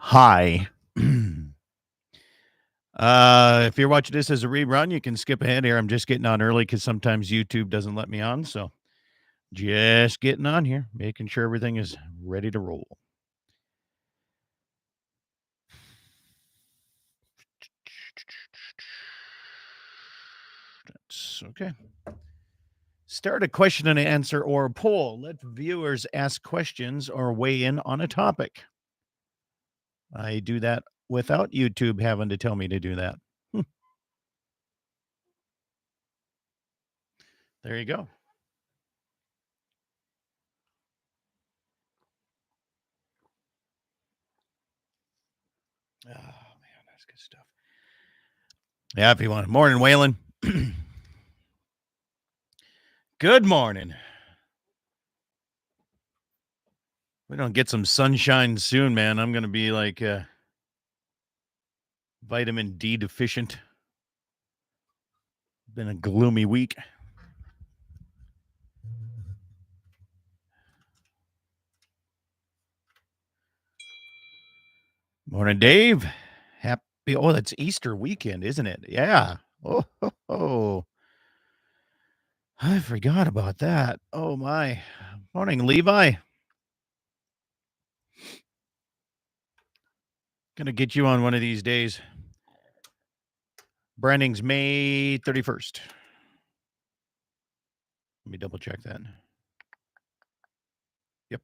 Hi. If you're watching this as a rerun, you can skip ahead here. I'm just getting on early because sometimes YouTube doesn't let me on. So just getting on here, making sure everything is ready to roll. That's okay. Start a question and answer or a poll. Let viewers ask questions or weigh in on a topic. I do that without YouTube having to tell me to do that. There you go. Oh, man, that's good stuff. Yeah, if you want. Morning, Waylon. Good morning. We don't get some sunshine soon, man. I'm gonna be like vitamin D deficient. Been a gloomy week. Morning, Dave. Happy. Oh, that's Easter weekend, isn't it? Yeah. Oh. I forgot about that. Oh my. Morning, Levi. Gonna get you on one of these days. Branding's May 31st. Let me double check that. Yep.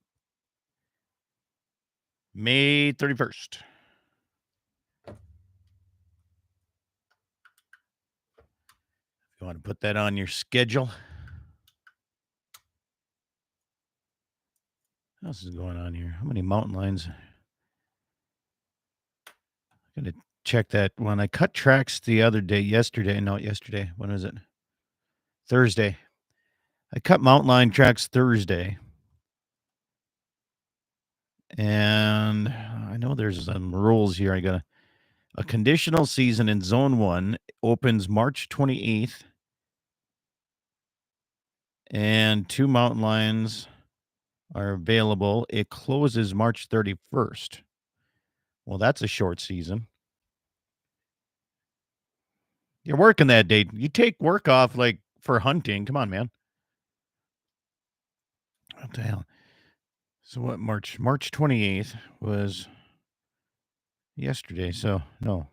May 31st. If you want to put that on your schedule. What else is going on here? How many mountain lions? I'm gonna check that when I cut tracks the other day. Yesterday. When was it? Thursday. I cut mountain lion tracks Thursday. And I know there's some rules here. I got a conditional season in zone 1 opens March 28th. And 2 mountain lions are available. It closes March 31st. Well, that's a short season. You're working that day. You take work off like for hunting. Come on, man. What the hell? So what March 28th was yesterday. So no.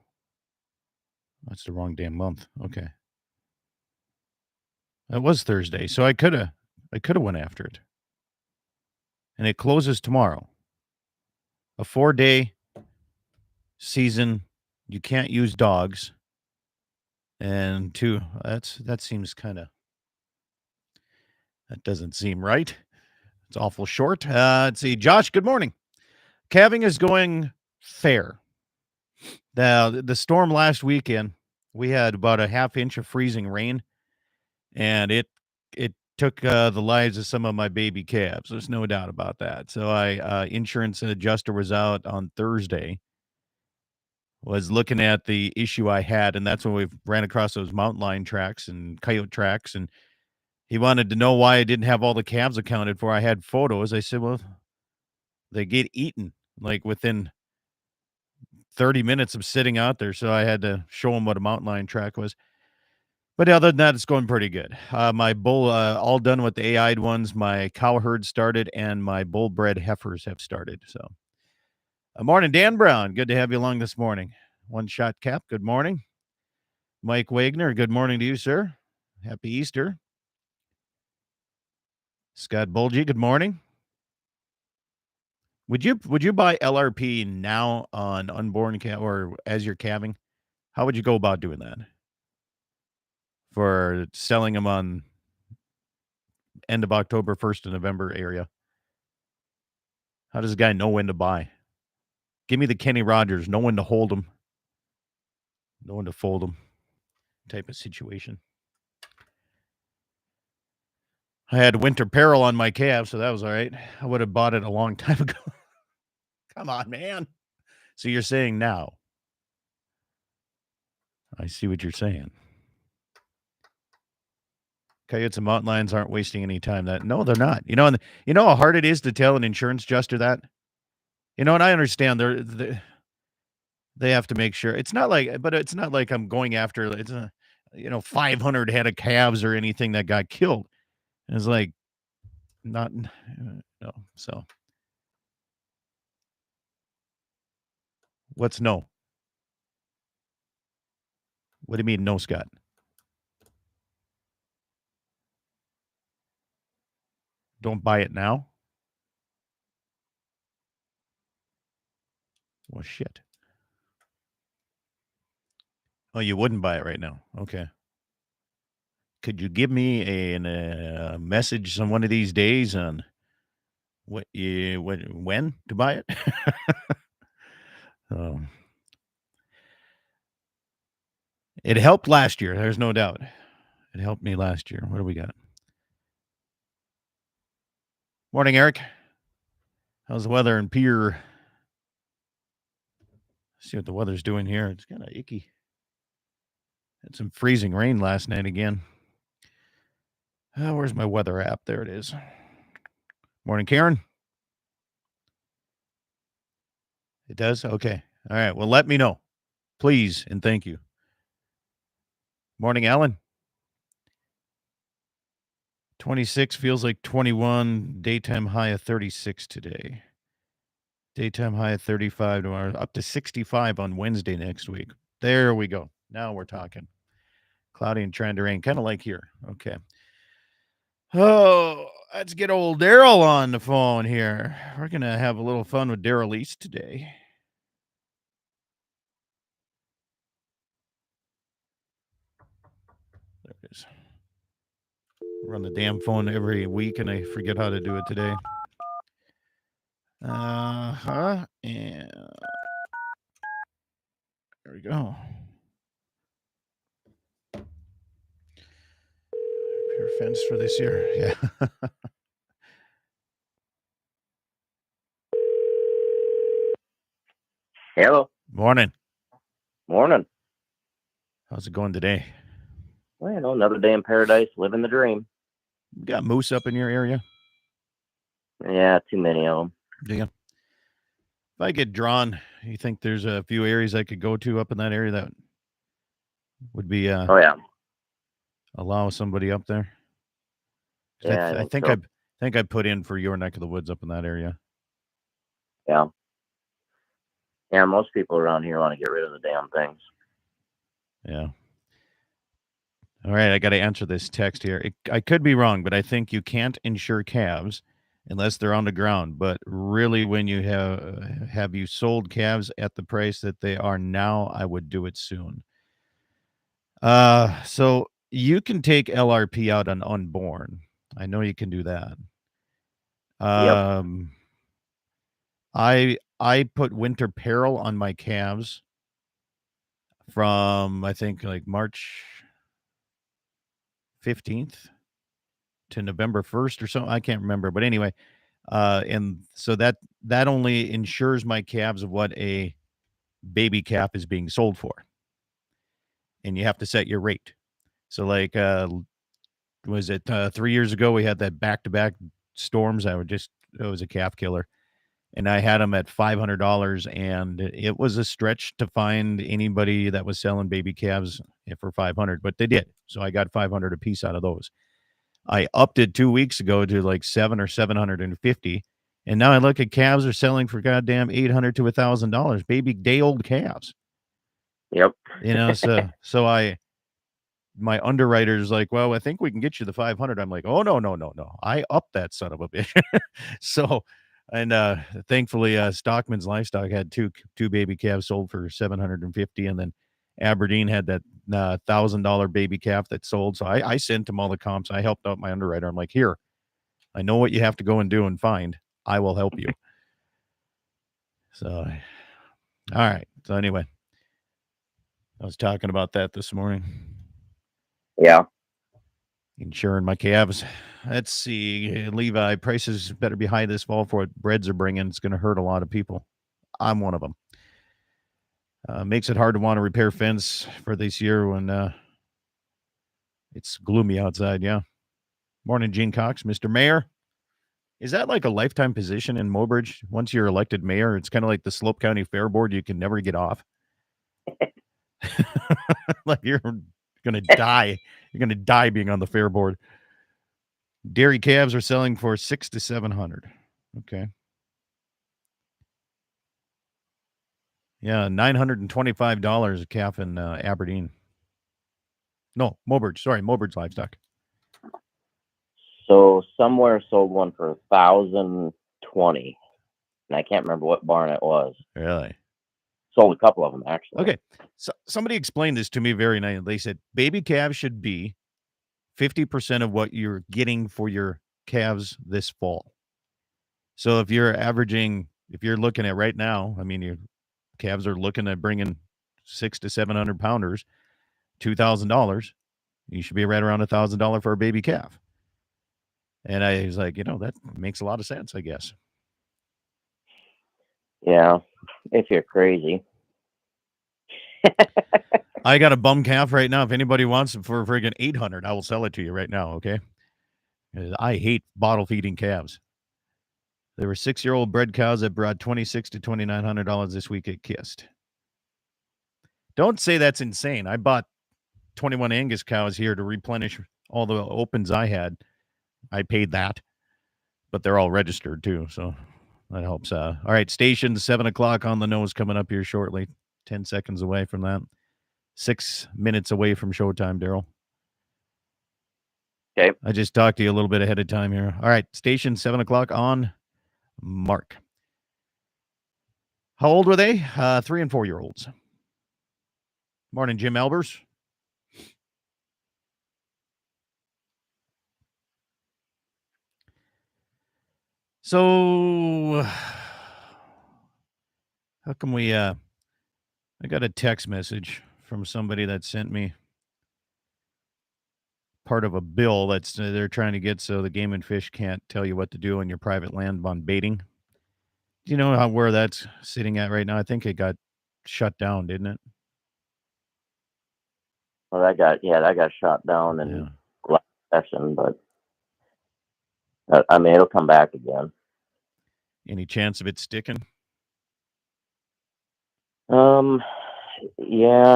That's the wrong damn month. Okay. That was Thursday. So I could have went after it. And it closes tomorrow. A 4-day season. You can't use dogs. And 2, that seems kind of, that doesn't seem right. It's awful short. Let's see. Josh, good morning. Calving is going fair. The storm last weekend, we had about a half inch of freezing rain, and it took the lives of some of my baby calves. There's no doubt about that. So insurance adjuster was out on Thursday, was looking at the issue I had, and that's when we ran across those mountain lion tracks and coyote tracks, and he wanted to know why I didn't have all the calves accounted for. I had photos. I said, well, they get eaten like within 30 minutes of sitting out there. So I had to show him what a mountain lion track was. But other than that, it's going pretty good. My bull, all done with the AI'd ones. My cow herd started, and my bull bred heifers have started. So, morning, Dan Brown. Good to have you along this morning. One Shot Cap. Good morning. Mike Wagner. Good morning to you, sir. Happy Easter. Scott Bulgy. Good morning. Would you buy LRP now on unborn calf or as you're calving? How would you go about doing that? For selling them on end of October, 1st of November area. How does a guy know when to buy? Give me the Kenny Rogers, know when to hold them, know when to fold them type of situation. I had winter peril on my calf, so that was all right. I would have bought it a long time ago. Come on, man. So you're saying now. I see what you're saying. Coyotes and mountain lions aren't wasting any time. No, they're not. You know how hard it is to tell an insurance adjuster that? You know, and I understand They have to make sure it's not like I'm going after it's a 500 head of calves or anything that got killed. It's like not no. So what's no? What do you mean no, Scott? Don't buy it now? Well, shit. Oh, you wouldn't buy it right now. Okay. Could you give me a message on one of these days on when to buy it? um, it helped last year. There's no doubt. It helped me last year. What do we got? Morning, Eric. How's the weather in Pierre? See what the weather's doing here. It's kind of icky. Had some freezing rain last night again. Where's my weather app? There it is. Morning, Karen. It does? Okay. All right. Well, let me know, please, and thank you. Morning, Alan. 26 feels like 21. Daytime high of 36 today. Daytime high of 35 tomorrow. Up to 65 on Wednesday next week. There we go. Now we're talking. Cloudy and trying to rain, kind of like here. Okay. Oh, let's get old Daryl on the phone here. We're going to have a little fun with Daryl East today. There it is. Run the damn phone every week, and I forget how to do it today. And there we go. Repair fence for this year. Yeah. Hello. Morning. Morning. How's it going today? Well, another day in paradise, living the dream. You got moose up in your area? Yeah, too many of them. Yeah. If I get drawn, you think there's a few areas I could go to up in that area that would be Oh yeah. allow somebody up there? Yeah, I think so. I put in for your neck of the woods up in that area. Yeah. Yeah, most people around here want to get rid of the damn things. Yeah. All right, I got to answer this text here. I could be wrong, but I think you can't insure calves unless they're on the ground. But really, when you have you sold calves at the price that they are now, I would do it soon. So you can take LRP out on unborn. I know you can do that. Yep. I put winter peril on my calves from I think like March 15th to November 1st or so. I can't remember, but anyway, and so that only insures my calves of what a baby calf is being sold for, and you have to set your rate. So like, was it 3 years ago we had that back-to-back storms? It was a calf killer, and I had them at $500, and it was a stretch to find anybody that was selling baby calves for 500, but they did. So I got 500 a piece out of those. I upped it 2 weeks ago to like 750, and now I look at calves are selling for goddamn $800 to $1,000, baby day old calves. Yep. So my underwriter's like, well, I think we can get you the 500. I'm like, oh no. I upped that son of a bitch. So, and thankfully, Stockman's Livestock had two baby calves sold for 750, and then Aberdeen had that $1,000 baby calf that sold. So I sent him all the comps. I helped out my underwriter. I'm like, here, I know what you have to go and do and find. I will help you. So, all right. So anyway, I was talking about that this morning. Yeah. Insuring my calves. Let's see. Levi, prices better be high this fall for what breads are bringing. It's going to hurt a lot of people. I'm one of them. Makes it hard to want to repair fence for this year when it's gloomy outside. Yeah. Morning, Gene Cox, Mr. Mayor. Is that like a lifetime position in Mobridge? Once you're elected mayor, it's kind of like the Slope County Fair Board. You can never get off. Like you're gonna die. You're gonna die being on the fair board. Dairy calves are selling for $600 to $700. Okay. Yeah, $925 a calf in Aberdeen. No, Mobridge. Sorry, Mobridge Livestock. So somewhere sold one for $1,020, and I can't remember what barn it was. Really? Sold a couple of them actually. Okay. So somebody explained this to me very nicely. They said baby calves should be 50% of what you're getting for your calves this fall. So if you're looking at right now, I mean, your calves are looking at bringing 600 to 700 pounders, $2,000. You should be right around $1,000 for a baby calf. And I was like, that makes a lot of sense, I guess. Yeah, if you're crazy. I got a bum calf right now. If anybody wants it for friggin' $800, I will sell it to you right now, okay? I hate bottle feeding calves. There were 6-year-old bred cows that brought $2,600 to $2,900 this week at Kist. Don't say that's insane. I bought 21 Angus cows here to replenish all the opens I had. I paid that, but they're all registered too, so that helps. All right, station 7:00 on the nose coming up here shortly. 10 seconds away from that. 6 minutes away from showtime, Daryl. Okay. I just talked to you a little bit ahead of time here. All right, station 7:00 on mark. How old were they? 3 and 4 year olds. Morning, Jim Albers. So, how come I got a text message from somebody that sent me part of a bill that's they're trying to get so the Game and Fish can't tell you what to do on your private land on baiting. Do you know where that's sitting at right now? I think it got shut down, didn't it? Well, that got shot down in last session, but I mean, it'll come back again. Any chance of it sticking? Yeah,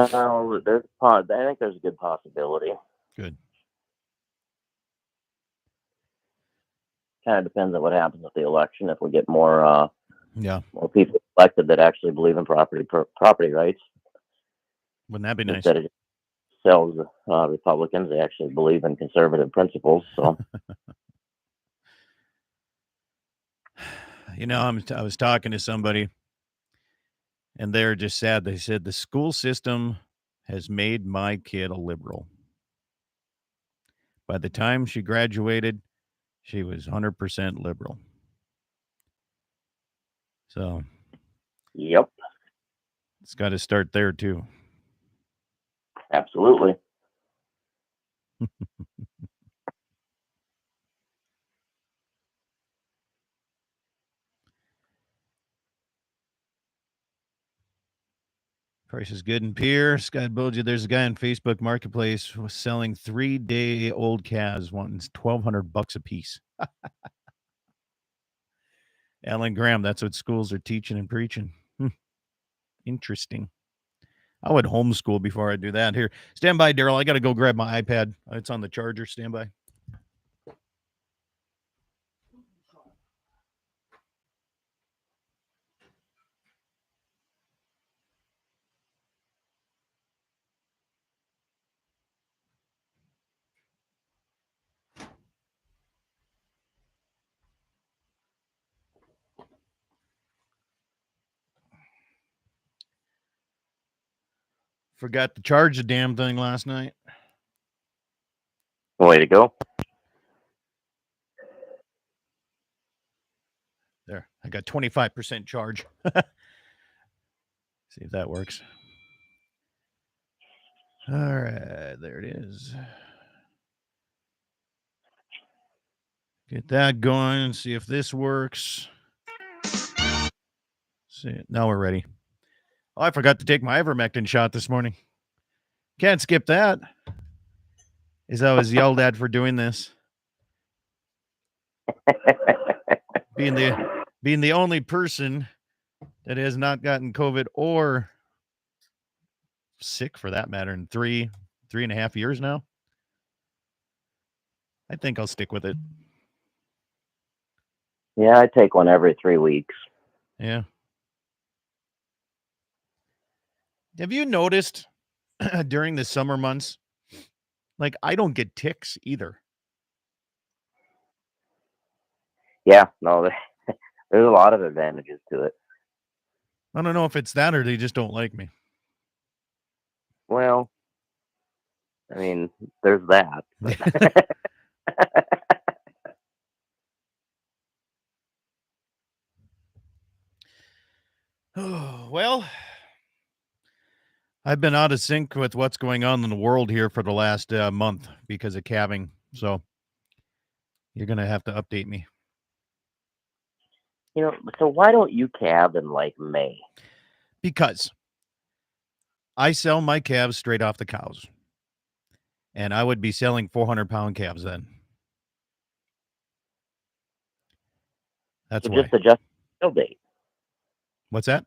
I think there's a good possibility. Good. Kind of depends on what happens with the election. If we get more people elected that actually believe in property rights, wouldn't that be nice? Instead of sells Republicans, they actually believe in conservative principles. So, I was talking to somebody, and they're just sad. They said the school system has made my kid a liberal. By the time she graduated, she was 100% liberal. So, yep, it's got to start there too. Absolutely. Price is good in Pierre. Scott told you there's a guy on Facebook Marketplace selling 3-day-old calves wanting $1,200 a piece. Alan Graham, that's what schools are teaching and preaching. Interesting. I would homeschool before I do that. Here, stand by, Daryl. I got to go grab my iPad. It's on the charger. Stand by. Forgot to charge the damn thing last night. Way to go. There, I got 25% charge. See if that works. All right, there it is. Get that going. See if this works. See, now we're ready. Oh, I forgot to take my ivermectin shot this morning. Can't skip that. As I was yelled at for doing this. being the only person that has not gotten COVID or sick for that matter in 3.5 years now. I think I'll stick with it. Yeah, I take one every 3 weeks. Yeah. Have you noticed during the summer months, like I don't get ticks either? Yeah, no, there's a lot of advantages to it. I don't know if it's that or they just don't like me. Well, I mean, there's that. Well, I've been out of sync with what's going on in the world here for the last month because of calving. So you're going to have to update me. So why don't you calve in like May? Because I sell my calves straight off the cows. And I would be selling 400-pound calves then. That's why. Just adjust your sale date. What's that?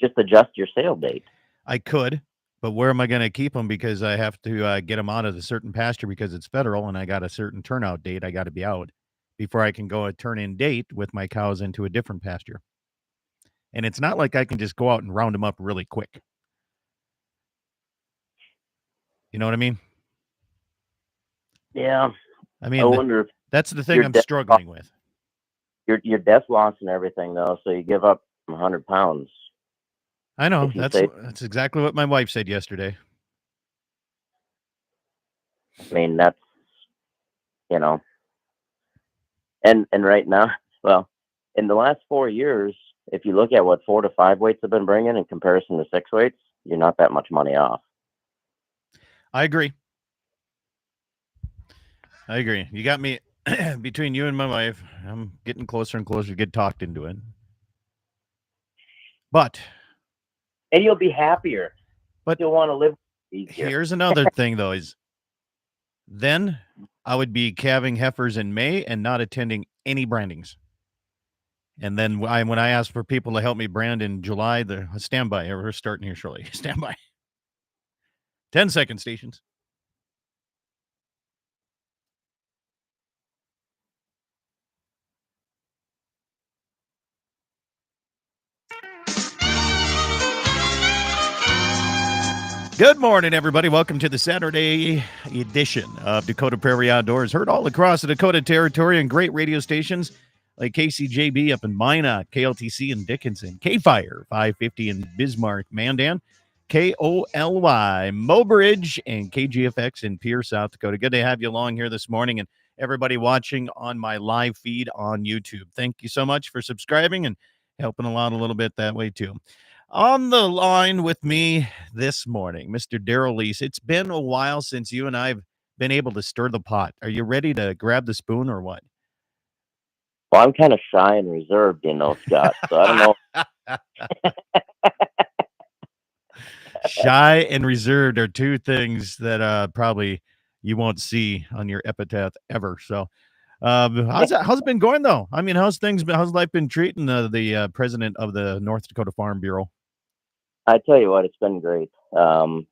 Just adjust your sale date. I could, but where am I going to keep them? Because I have to get them out of the certain pasture because it's federal and I got a certain turnout date. I got to be out before I can go a turn-in date with my cows into a different pasture. And it's not like I can just go out and round them up really quick. You know what I mean? Yeah. I mean, I wonder if that's the thing I'm struggling with. Your death loss and everything, though, so you give up 100 pounds. I know. That's exactly what my wife said yesterday. I mean, that's, and right now, well, in the last 4 years, if you look at what 4 to 5 weights have been bringing in comparison to 6 weights, you're not that much money off. I agree. You got me between you and my wife. I'm getting closer and closer to get talked into it. But. And you'll be happier. But you'll want to live easier. Here's another thing, though, is then I would be calving heifers in May and not attending any brandings. And then when I ask for people to help me brand in July, stand by. We're starting here shortly. Stand by. 10-second stations. Good morning, everybody. Welcome to the Saturday edition of Dakota Prairie Outdoors. Heard all across the Dakota Territory and great radio stations like KCJB up in Minot, KLTC in Dickinson, K-Fire 550 in Bismarck, Mandan, KOLY, Mobridge, and KGFX in Pierce, South Dakota. Good to have you along here this morning and everybody watching on my live feed on YouTube. Thank you so much for subscribing and helping a little bit that way too. On the line with me this morning, Mr. Daryl Lease. It's been a while since you and I have been able to stir the pot. Are you ready to grab the spoon or what? Well, I'm kind of shy and reserved, Scott. So I don't know. Shy and reserved are two things that probably you won't see on your epitaph ever. So how's it been going, though? I mean, how's life been treating the president of the North Dakota Farm Bureau? I tell you what, it's been great. Thank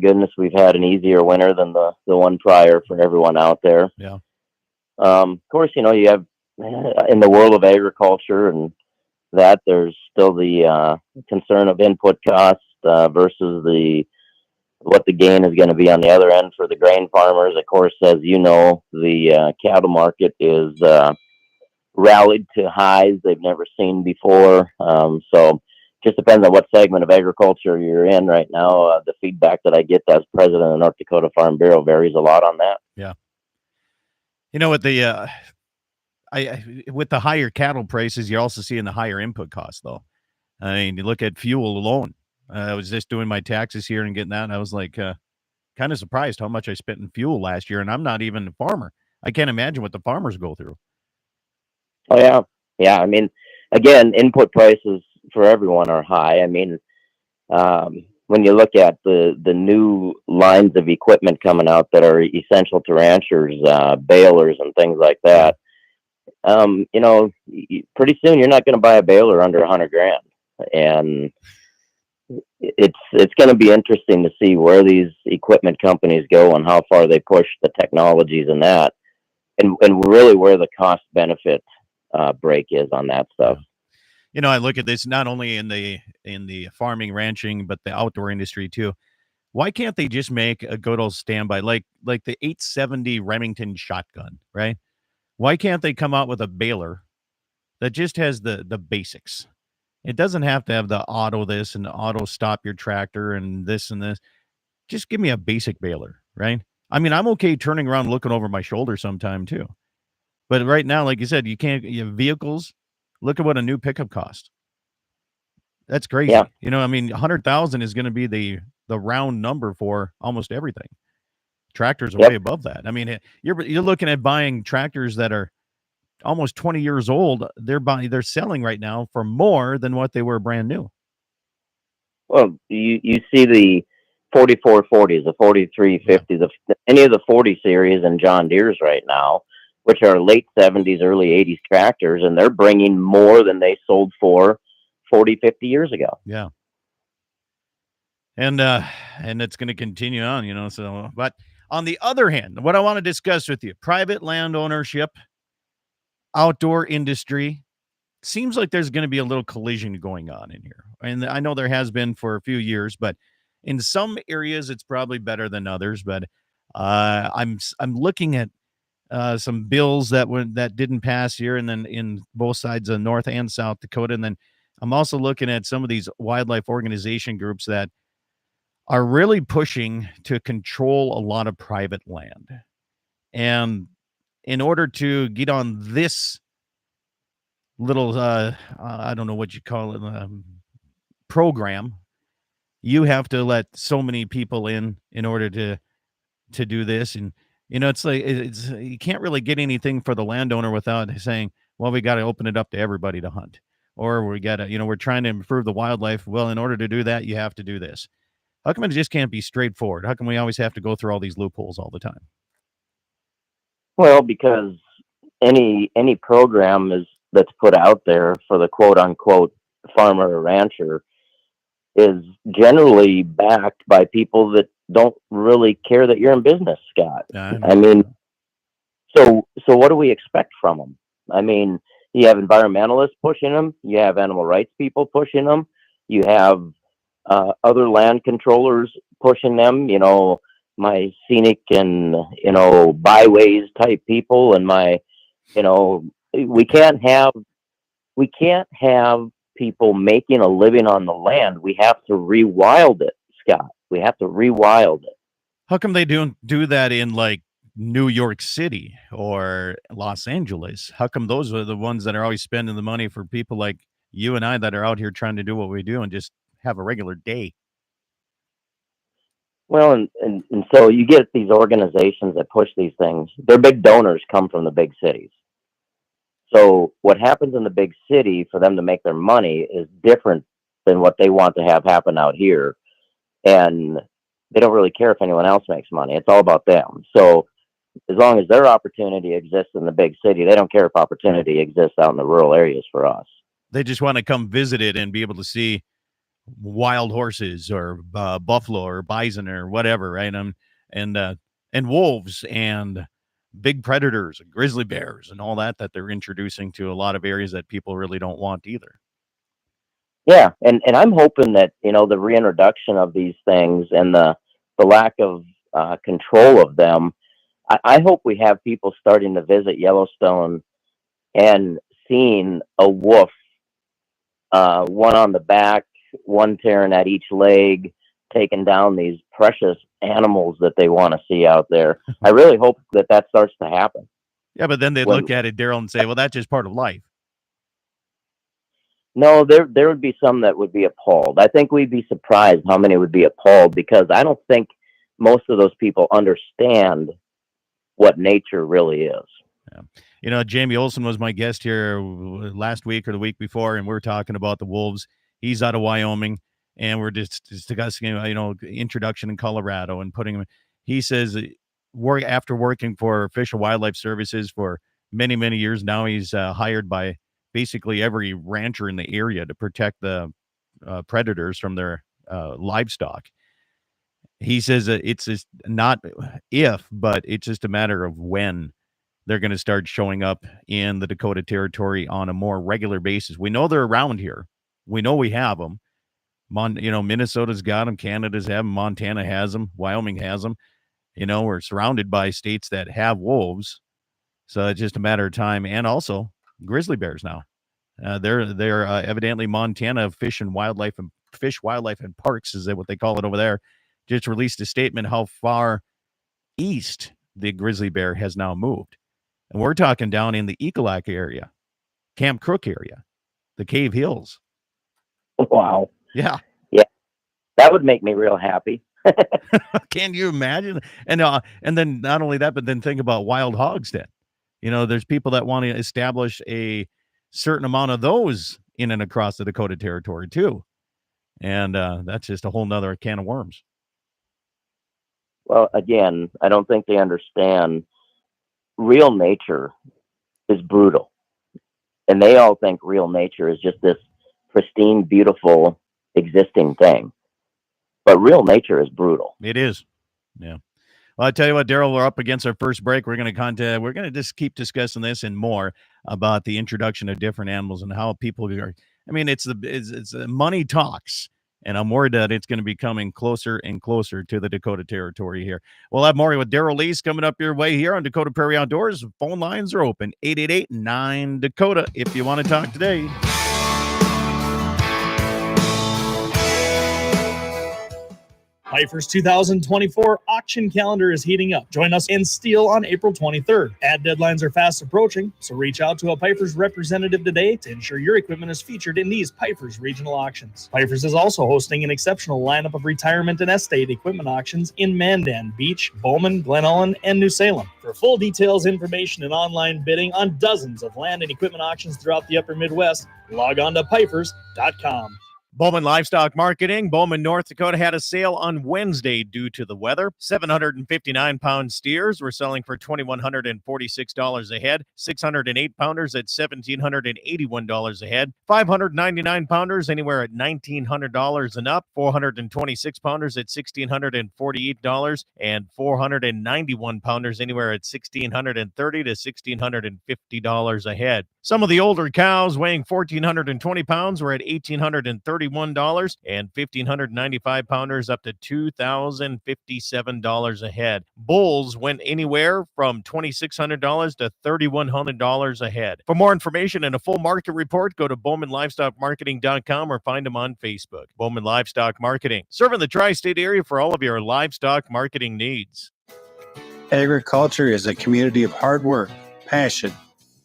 goodness we've had an easier winter than the one prior for everyone out there. Yeah. Of course, you have in the world of agriculture and that there's still the concern of input costs versus what the gain is going to be on the other end for the grain farmers. Of course, as you know, the cattle market is rallied to highs they've never seen before. So just depends on what segment of agriculture you're in right now. The feedback that I get as president of the North Dakota Farm Bureau varies a lot on that. Yeah. With the with the higher cattle prices, you're also seeing the higher input costs, though. I mean, you look at fuel alone. I was just doing my taxes here and getting that, and I was like, kind of surprised how much I spent in fuel last year, and I'm not even a farmer. I can't imagine what the farmers go through. Oh, yeah. Yeah, I mean, again, input prices for everyone are high. I mean, when you look at the new lines of equipment coming out that are essential to ranchers, balers and things like that, pretty soon you're not going to buy a baler under $100,000. And, it's going to be interesting to see where these equipment companies go and how far they push the technologies and that, and really where the cost benefit break is on that stuff. I look at this not only in the farming, ranching, but the outdoor industry too. Why can't they just make a good old standby like the 870 Remington shotgun, right? Why can't they come out with a baler that just has the basics? It doesn't have to have the auto this and the auto stop your tractor and this and this. Just give me a basic baler, right? I mean, I'm okay turning around looking over my shoulder sometime too. But right now, like you said, you have vehicles. Look at what a new pickup costs. That's crazy. Yeah. I mean, 100,000 is going to be the round number for almost everything. Tractors are way above that. I mean, you're looking at buying tractors that are almost 20 years old. They're selling right now for more than what they were brand new. Well, you see the 4440s, the 4350s, any of the 40 series and John Deere's right now, which are late 70s, early 80s tractors, and they're bringing more than they sold for 40, 50 years ago. Yeah. And it's going to continue on, so, but on the other hand, what I want to discuss with you, private land ownership, outdoor industry, seems like there's going to be a little collision going on in here. And I know there has been for a few years, but in some areas it's probably better than others. But I'm looking at some bills that didn't pass here, and then in both sides of North and South Dakota. And then I'm also looking at some of these wildlife organization groups that are really pushing to control a lot of private land. And in order to get on this little, I don't know what you call it, program, you have to let so many people in order to do this. And, it's like, you can't really get anything for the landowner without saying, well, we got to open it up to everybody to hunt, or we got to, we're trying to improve the wildlife. Well, in order to do that, you have to do this. How come it just can't be straightforward? How come we always have to go through all these loopholes all the time? Well, because any program that's put out there for the quote unquote farmer or rancher is generally backed by people that don't really care that you're in business, Scott. I mean, so what do we expect from them? I mean, you have environmentalists pushing them, you have animal rights people pushing them, you have other land controllers pushing them, my scenic and, byways type people, and my, we can't have people making a living on the land. We have to rewild it, Scott. We have to rewild it. How come they do that in like New York City or Los Angeles? How come those are the ones that are always spending the money for people like you and I that are out here trying to do what we do and just have a regular day? Well, and so you get these organizations that push these things. Their big donors come from the big cities. So what happens in the big city for them to make their money is different than what they want to have happen out here. And they don't really care if anyone else makes money. It's all about them. So as long as their opportunity exists in the big city, they don't care if opportunity exists out in the rural areas for us. They just want to come visit it and be able to see wild horses or buffalo or bison or whatever, right? And wolves and big predators and grizzly bears and all that they're introducing to a lot of areas that people really don't want either. Yeah, and I'm hoping that the reintroduction of these things and the lack of control of them, I hope we have people starting to visit Yellowstone and seeing a wolf, one on the back, one tearing at each leg, taking down these precious animals that they want to see out there. I really hope that starts to happen. Yeah, but then they'd look at it, Daryl, and say, well, that's just part of life. No, there would be some that would be appalled. I think we'd be surprised how many would be appalled, because I don't think most of those people understand what nature really is. Yeah. Jamie Olson was my guest here last week or the week before, and we're talking about the wolves. He's out of Wyoming, and we're just discussing, introduction in Colorado and putting him. He says, after working for Fish and Wildlife Services for many, many years now, he's hired by basically every rancher in the area to protect the predators from their livestock. He says it's just not if, but it's just a matter of when they're going to start showing up in the Dakota Territory on a more regular basis. We know they're around here. We know we have them. Minnesota's got them. Canada's have them. Montana has them. Wyoming has them. We're surrounded by states that have wolves. So it's just a matter of time. And also grizzly bears now. They're evidently Montana Fish, Wildlife and Parks, is that what they call it over there, just released a statement how far east the grizzly bear has now moved. And we're talking down in the Ekalak area, Camp Crook area, the Cave Hills. Wow. Yeah. Yeah. That would make me real happy. Can you imagine? And then not only that, but then think about wild hogs then. There's people that want to establish a certain amount of those in and across the Dakota Territory too. And that's just a whole nother can of worms. Well, again, I don't think they understand real nature is brutal. And they all think real nature is just this pristine, beautiful, existing thing. But real nature is brutal. It is. Yeah. Well, I tell you what, Daryl, we're up against our first break. We're going to just keep discussing this and more about the introduction of different animals and how people are. I mean, it's money talks, and I'm worried that it's going to be coming closer and closer to the Dakota Territory here. We'll have more with Daryl Lease coming up your way here on Dakota Prairie Outdoors. Phone lines are open, 888-9-DAKOTA, if you want to talk today. Pifer's 2024 auction calendar is heating up. Join us in Steele on April 23rd. Ad deadlines are fast approaching, so reach out to a Pifer's representative today to ensure your equipment is featured in these Pifer's regional auctions. Pifer's is also hosting an exceptional lineup of retirement and estate equipment auctions in Mandan, Beach, Bowman, Glen Ellen, and New Salem. For full details, information, and online bidding on dozens of land and equipment auctions throughout the upper Midwest, log on to pifers.com. Bowman Livestock Marketing, Bowman, North Dakota, had a sale on Wednesday due to the weather. 759-pound steers were selling for $2,146 a head. 608-pounders at $1,781 a head. 599-pounders anywhere at $1,900 and up. 426-pounders at $1,648. And 491-pounders anywhere at $1,630 to $1,650 a head. Some of the older cows weighing 1,420 pounds were at $1,831 and 1,595 pounders up to $2,057 a head. Bulls went anywhere from $2,600 to $3,100 a head. For more information and a full market report, go to BowmanLivestockMarketing.com or find them on Facebook. Bowman Livestock Marketing, serving the tri-state area for all of your livestock marketing needs. Agriculture is a community of hard work, passion,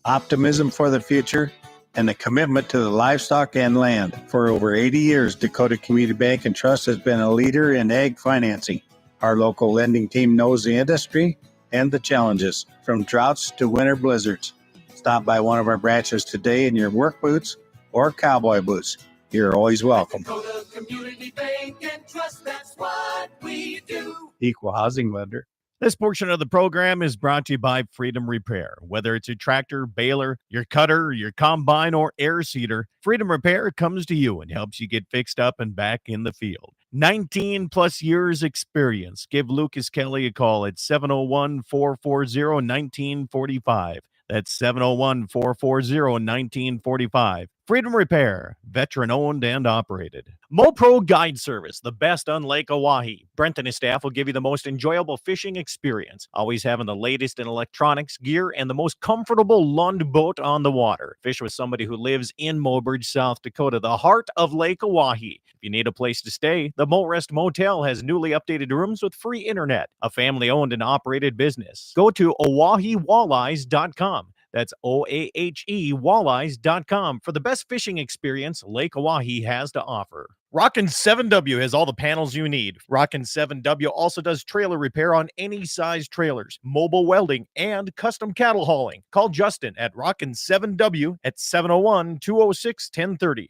optimism for the future, and a commitment to the livestock and land. For over 80 years, Dakota Community Bank and Trust has been a leader in ag financing. Our local lending team knows the industry and the challenges, from droughts to winter blizzards. Stop by one of our branches today in your work boots or cowboy boots. You're always welcome. Dakota Community Bank and Trust, that's what we do. Equal housing lender. This portion of the program is brought to you by Freedom Repair. Whether it's a tractor, baler, your cutter, your combine, or air seeder, Freedom Repair comes to you and helps you get fixed up and back in the field. 19 plus years experience. Give Lucas Kelly a call at 701-440-1945. That's 701-440-1945. Freedom Repair, veteran owned and operated. MoPro Guide Service, the best on Lake Oahe. Brent and his staff will give you the most enjoyable fishing experience, always having the latest in electronics, gear, and the most comfortable Lund boat on the water. Fish with somebody who lives in Mobridge, South Dakota, the heart of Lake Oahe. If you need a place to stay, the Morest Motel has newly updated rooms with free internet, a family-owned and operated business. Go to OaheWalleyes.com. That's OAHE Walleyes.com for the best fishing experience Lake Oahe has to offer. Rockin' 7W has all the panels you need. Rockin' 7W also does trailer repair on any size trailers, mobile welding, and custom cattle hauling. Call Justin at Rockin' 7W at 701-206-1030.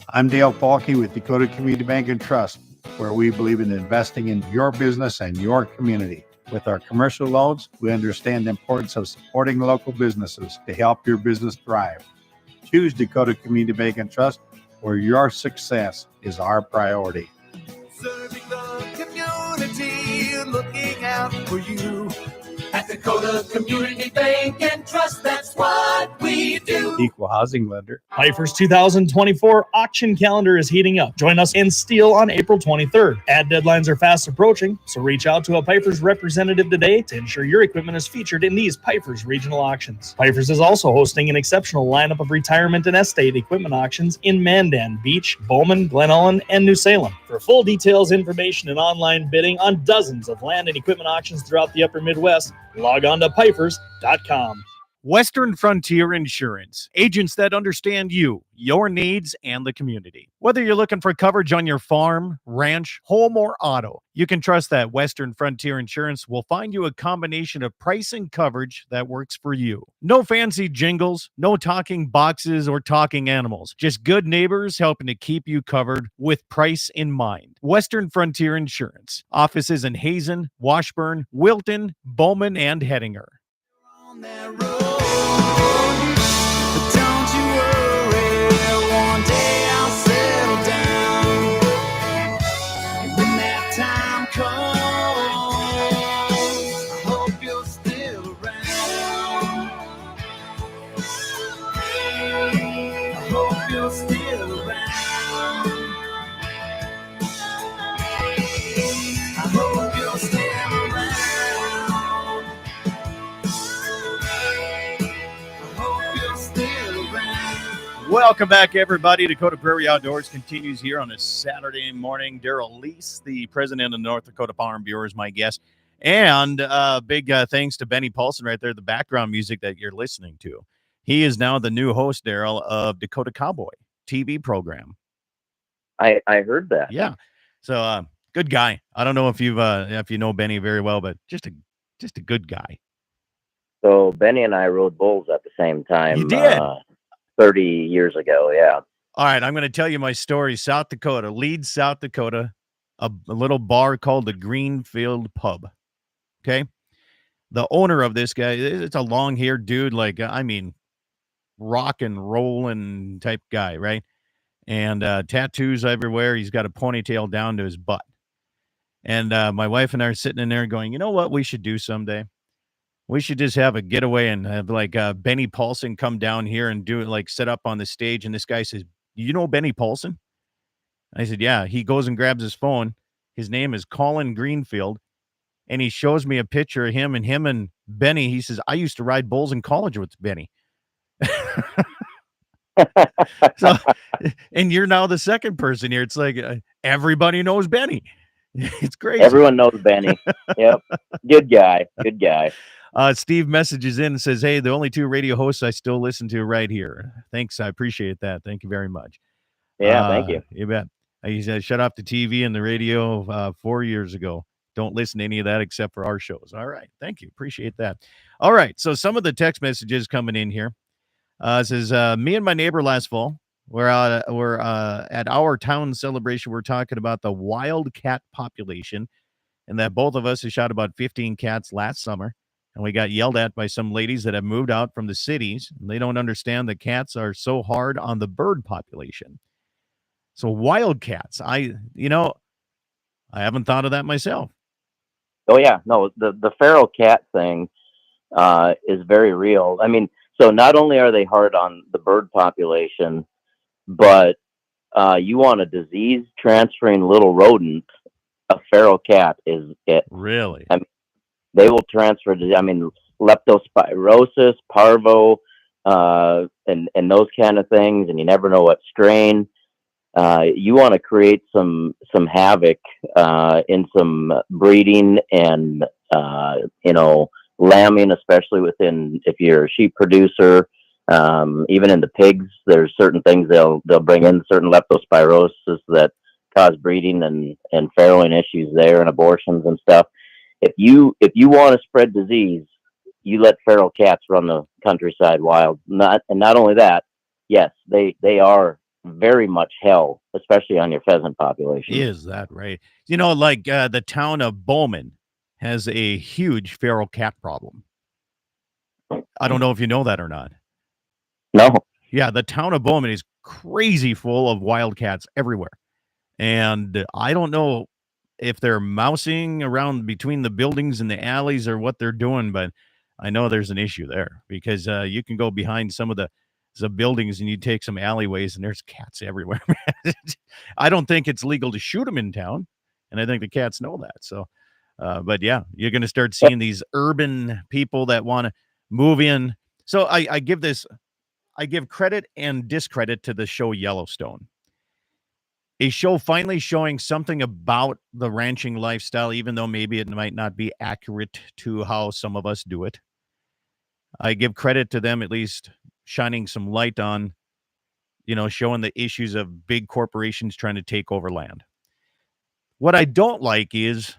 I'm Dale Falke with Dakota Community Bank and Trust, where we believe in investing in your business and your community. With our commercial loans, we understand the importance of supporting local businesses to help your business thrive. Choose Dakota Community Bank and Trust where your success is our priority. Serving the community, looking out for you. At Dakota Community Bank and Trust, that's what we do. Equal housing lender. Piper's 2024 auction calendar is heating up. Join us in Steel on April 23rd. Ad deadlines are fast approaching, so reach out to a Piper's representative today to ensure your equipment is featured in these Piper's regional auctions. Piper's is also hosting an exceptional lineup of retirement and estate equipment auctions in Mandan, Beach, Bowman, Glen Ellen, and New Salem. For full details, information, and online bidding on dozens of land and equipment auctions throughout the upper Midwest, log on to pipers.com. Western Frontier Insurance. Agents that understand you, your needs, and the community. Whether you're looking for coverage on your farm, ranch, home, or auto, you can trust that Western Frontier Insurance will find you a combination of price and coverage that works for you. No fancy jingles, no talking boxes or talking animals. Just good neighbors helping to keep you covered with price in mind. Western Frontier Insurance. Offices in Hazen, Washburn, Wilton, Bowman, and Hettinger. On that road, but don't you worry, one day I'll settle down. And when that time comes, I hope you're still around. I hope you're still around. I hope you're still around. Welcome back, everybody. Dakota Prairie Outdoors continues here on a Saturday morning. Daryl Lease, the president of North Dakota Farm Bureau, is my guest. And big thanks to Benny Paulson right there, the background music that you're listening to. He is now the new host, Daryl, of Dakota Cowboy TV program. I heard that. Yeah. So good guy. I don't know if you know Benny very well, but just a good guy. So Benny and I rode bulls at the same time. You did? 30 years ago, yeah. All right, I'm going to tell you my story. South Dakota, Leeds, South Dakota, a little bar called the Greenfield Pub. Okay? The owner of this guy, it's a long-haired dude, like, I mean, rock and rolling type guy, right? And tattoos everywhere. He's got a ponytail down to his butt. And my wife and I are sitting in there going, you know what we should do someday? We should just have a getaway and have like Benny Paulson come down here and do it, like set up on the stage. And this guy says, you know Benny Paulson? I said, yeah. He goes and grabs his phone. His name is Colin Greenfield. And he shows me a picture of him and Benny. He says, I used to ride bulls in college with Benny. So, and you're now the second person here. It's like everybody knows Benny. It's crazy. Everyone knows Benny. Yep. Good guy. Good guy. Steve messages in and says, hey, the only two radio hosts I still listen to right here. Thanks. I appreciate that. Thank you very much. Yeah, thank you. You bet. He said, shut off the TV and the radio 4 years ago. Don't listen to any of that except for our shows. All right. Thank you. Appreciate that. All right. So some of the text messages coming in here. Says, me and my neighbor last fall, we're at our town celebration. We're talking about the wild cat population and that both of us have shot about 15 cats last summer. And we got yelled at by some ladies that have moved out from the cities. And they don't understand that cats are so hard on the bird population. So wildcats, I haven't thought of that myself. Oh yeah, no, the feral cat thing is very real. I mean, so not only are they hard on the bird population, but you want a disease transferring little rodent, a feral cat is it. Really? I mean, they will transfer leptospirosis, parvo, and those kind of things, and you never know what strain. You want to create some havoc in some breeding and lambing, especially if you're a sheep producer. Even in the pigs, there's certain things they'll bring in, certain leptospirosis that cause breeding and farrowing issues there and abortions and stuff. If you want to spread disease, you let feral cats run the countryside wild. Not only that, yes, they are very much hell, especially on your pheasant population. Is that right? Like the town of Bowman has a huge feral cat problem. I don't know if you know that or not. No. Yeah, the town of Bowman is crazy full of wildcats everywhere. And I don't know if they're mousing around between the buildings and the alleys or what they're doing, but I know there's an issue there because you can go behind some of the buildings and you take some alleyways and there's cats everywhere. I don't think it's legal to shoot them in town, and I think the cats know that. So, but yeah, you're going to start seeing these urban people that want to move in. So I give credit and discredit to the show Yellowstone. A show finally showing something about the ranching lifestyle, even though maybe it might not be accurate to how some of us do it. I give credit to them at least shining some light on, showing the issues of big corporations trying to take over land. What I don't like is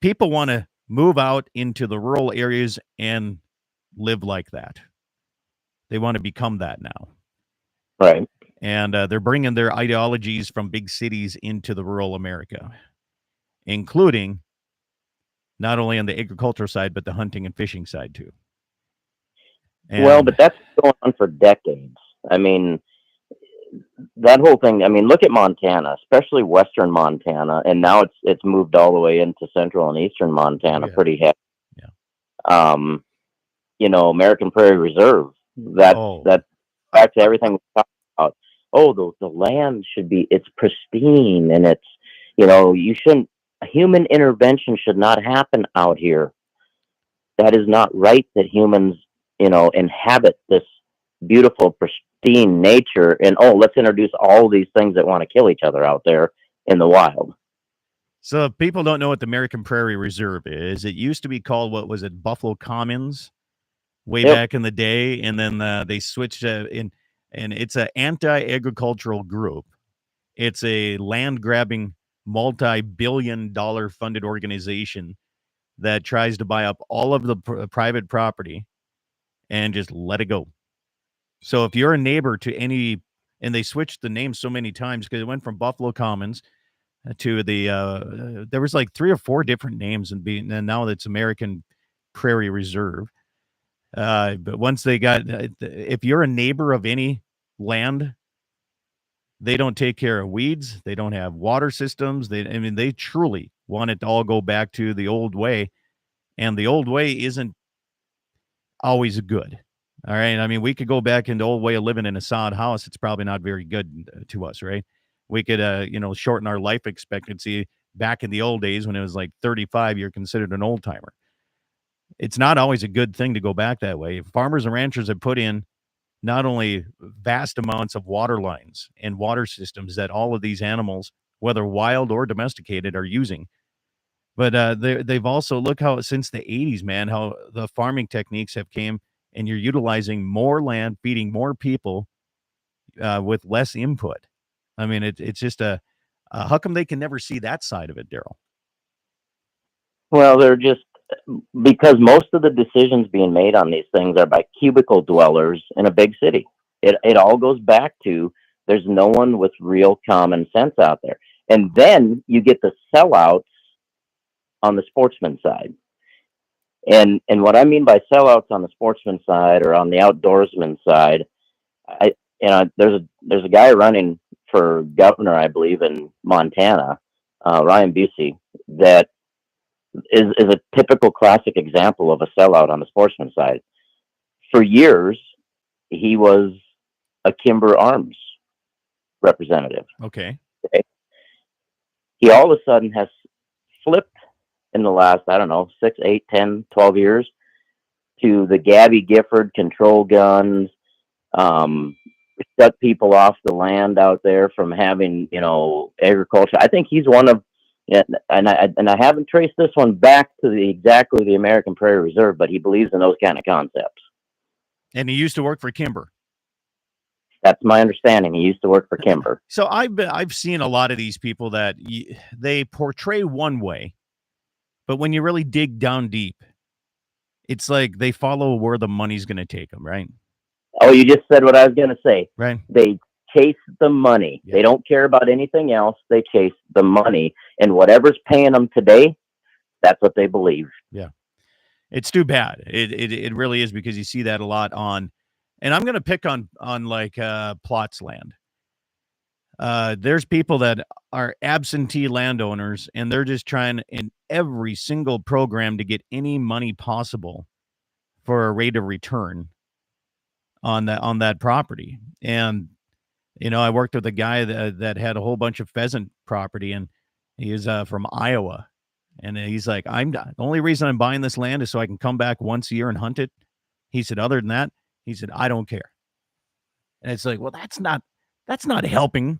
people want to move out into the rural areas and live like that. They want to become that now. Right. And they're bringing their ideologies from big cities into the rural America, including not only on the agricultural side, but the hunting and fishing side too. Well, but that's going on for decades. I mean, that whole thing. I mean, look at Montana, especially western Montana, and now it's moved all the way into central and eastern Montana, pretty heavy. Yeah. American Prairie Reserve. That back to everything we talked about. Oh, the land it's pristine, and human intervention should not happen out here. That is not right that humans, inhabit this beautiful, pristine nature, and let's introduce all these things that want to kill each other out there in the wild. So if people don't know what the American Prairie Reserve is, it used to be called, what was it, Buffalo Commons way back in the day, and then they switched and it's an anti-agricultural group. It's a land-grabbing, multi-billion-dollar funded organization that tries to buy up all of the private property and just let it go. So if you're a neighbor to any, and they switched the name so many times because it went from Buffalo Commons to there was like 3 or 4 different names, and now it's American Prairie Reserve. But once they got, if you're a neighbor of any land, they don't take care of weeds. They don't have water systems. They truly want it to all go back to the old way. And the old way isn't always good. All right. I mean, we could go back in the old way of living in a sod house. It's probably not very good to us, right? We could, shorten our life expectancy back in the old days when it was like 35, you're considered an old timer. It's not always a good thing to go back that way. Farmers and ranchers have put in not only vast amounts of water lines and water systems that all of these animals, whether wild or domesticated, are using, but they've also, look how since the 80s, man, how the farming techniques have came, and you're utilizing more land, feeding more people with less input. I mean, it's just how come they can never see that side of it, Daryl? Well, they're just, because most of the decisions being made on these things are by cubicle dwellers in a big city. It all goes back to there's no one with real common sense out there. And then you get the sellouts on the sportsman side. And what I mean by sellouts on the sportsman side or on the outdoorsman side, there's a guy running for governor, I believe, in Montana, Ryan Busey, that is a typical classic example of a sellout on the sportsman side. For years, he was a Kimber Arms representative. Okay. He all of a sudden has flipped in the last, 6, 8, 10, 12 years to the Gabby Gifford control guns, shut people off the land out there from having, agriculture. I think he's one of, and I haven't traced this one back to exactly the American Prairie Reserve, but he believes in those kind of concepts. And he used to work for Kimber. That's my understanding. He used to work for Kimber. So I've seen a lot of these people that they portray one way, but when you really dig down deep, it's like they follow where the money's going to take them, right? Oh, you just said what I was going to say. Right. They chase the money. Yeah. They don't care about anything else. They chase the money, and whatever's paying them today, that's what they believe. Yeah. It's too bad. It really is, because you see that a lot on and I'm going to pick on like plots land. There's people that are absentee landowners, and they're just trying in every single program to get any money possible for a rate of return on that property. And I worked with a guy that had a whole bunch of pheasant property, and he is from Iowa, and he's like, the only reason I'm buying this land is so I can come back once a year and hunt it. He said, other than that, he said, I don't care. And it's like, well, that's not helping.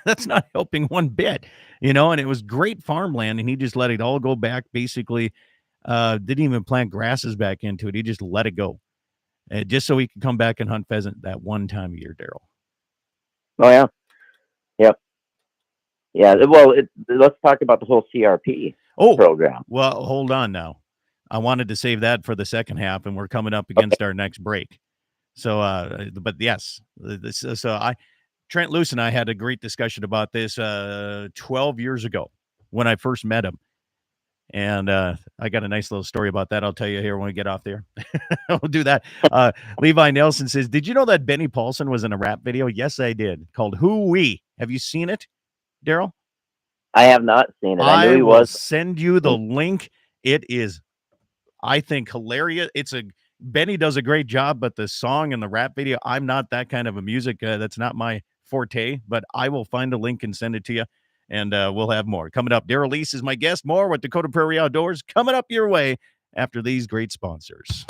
That's not helping one bit, and it was great farmland, and he just let it all go back. Basically, didn't even plant grasses back into it. He just let it go, just so he could come back and hunt pheasant that one time a year, Daryl. Oh, yeah. Yep. Yeah. Well, let's talk about the whole CRP program. Well, hold on now. I wanted to save that for the second half, and we're coming up against our next break. So, but yes, Trent Luce and I had a great discussion about this 12 years ago when I first met him. And I got a nice little story about that. I'll tell you here when we get off there. We'll do that. Levi Nelson says, did you know that Benny Paulson was in a rap video? Yes, I did. Called Who We. Have you seen it, Daryl? I have not seen it. I knew he will was. Send you the link. It is, I think, hilarious. Benny does a great job, but the song and the rap video, I'm not that kind of a music. That's not my forte, but I will find a link and send it to you, and we'll have more coming up. Daryl Lease is my guest. More with Dakota Prairie Outdoors coming up your way after these great sponsors.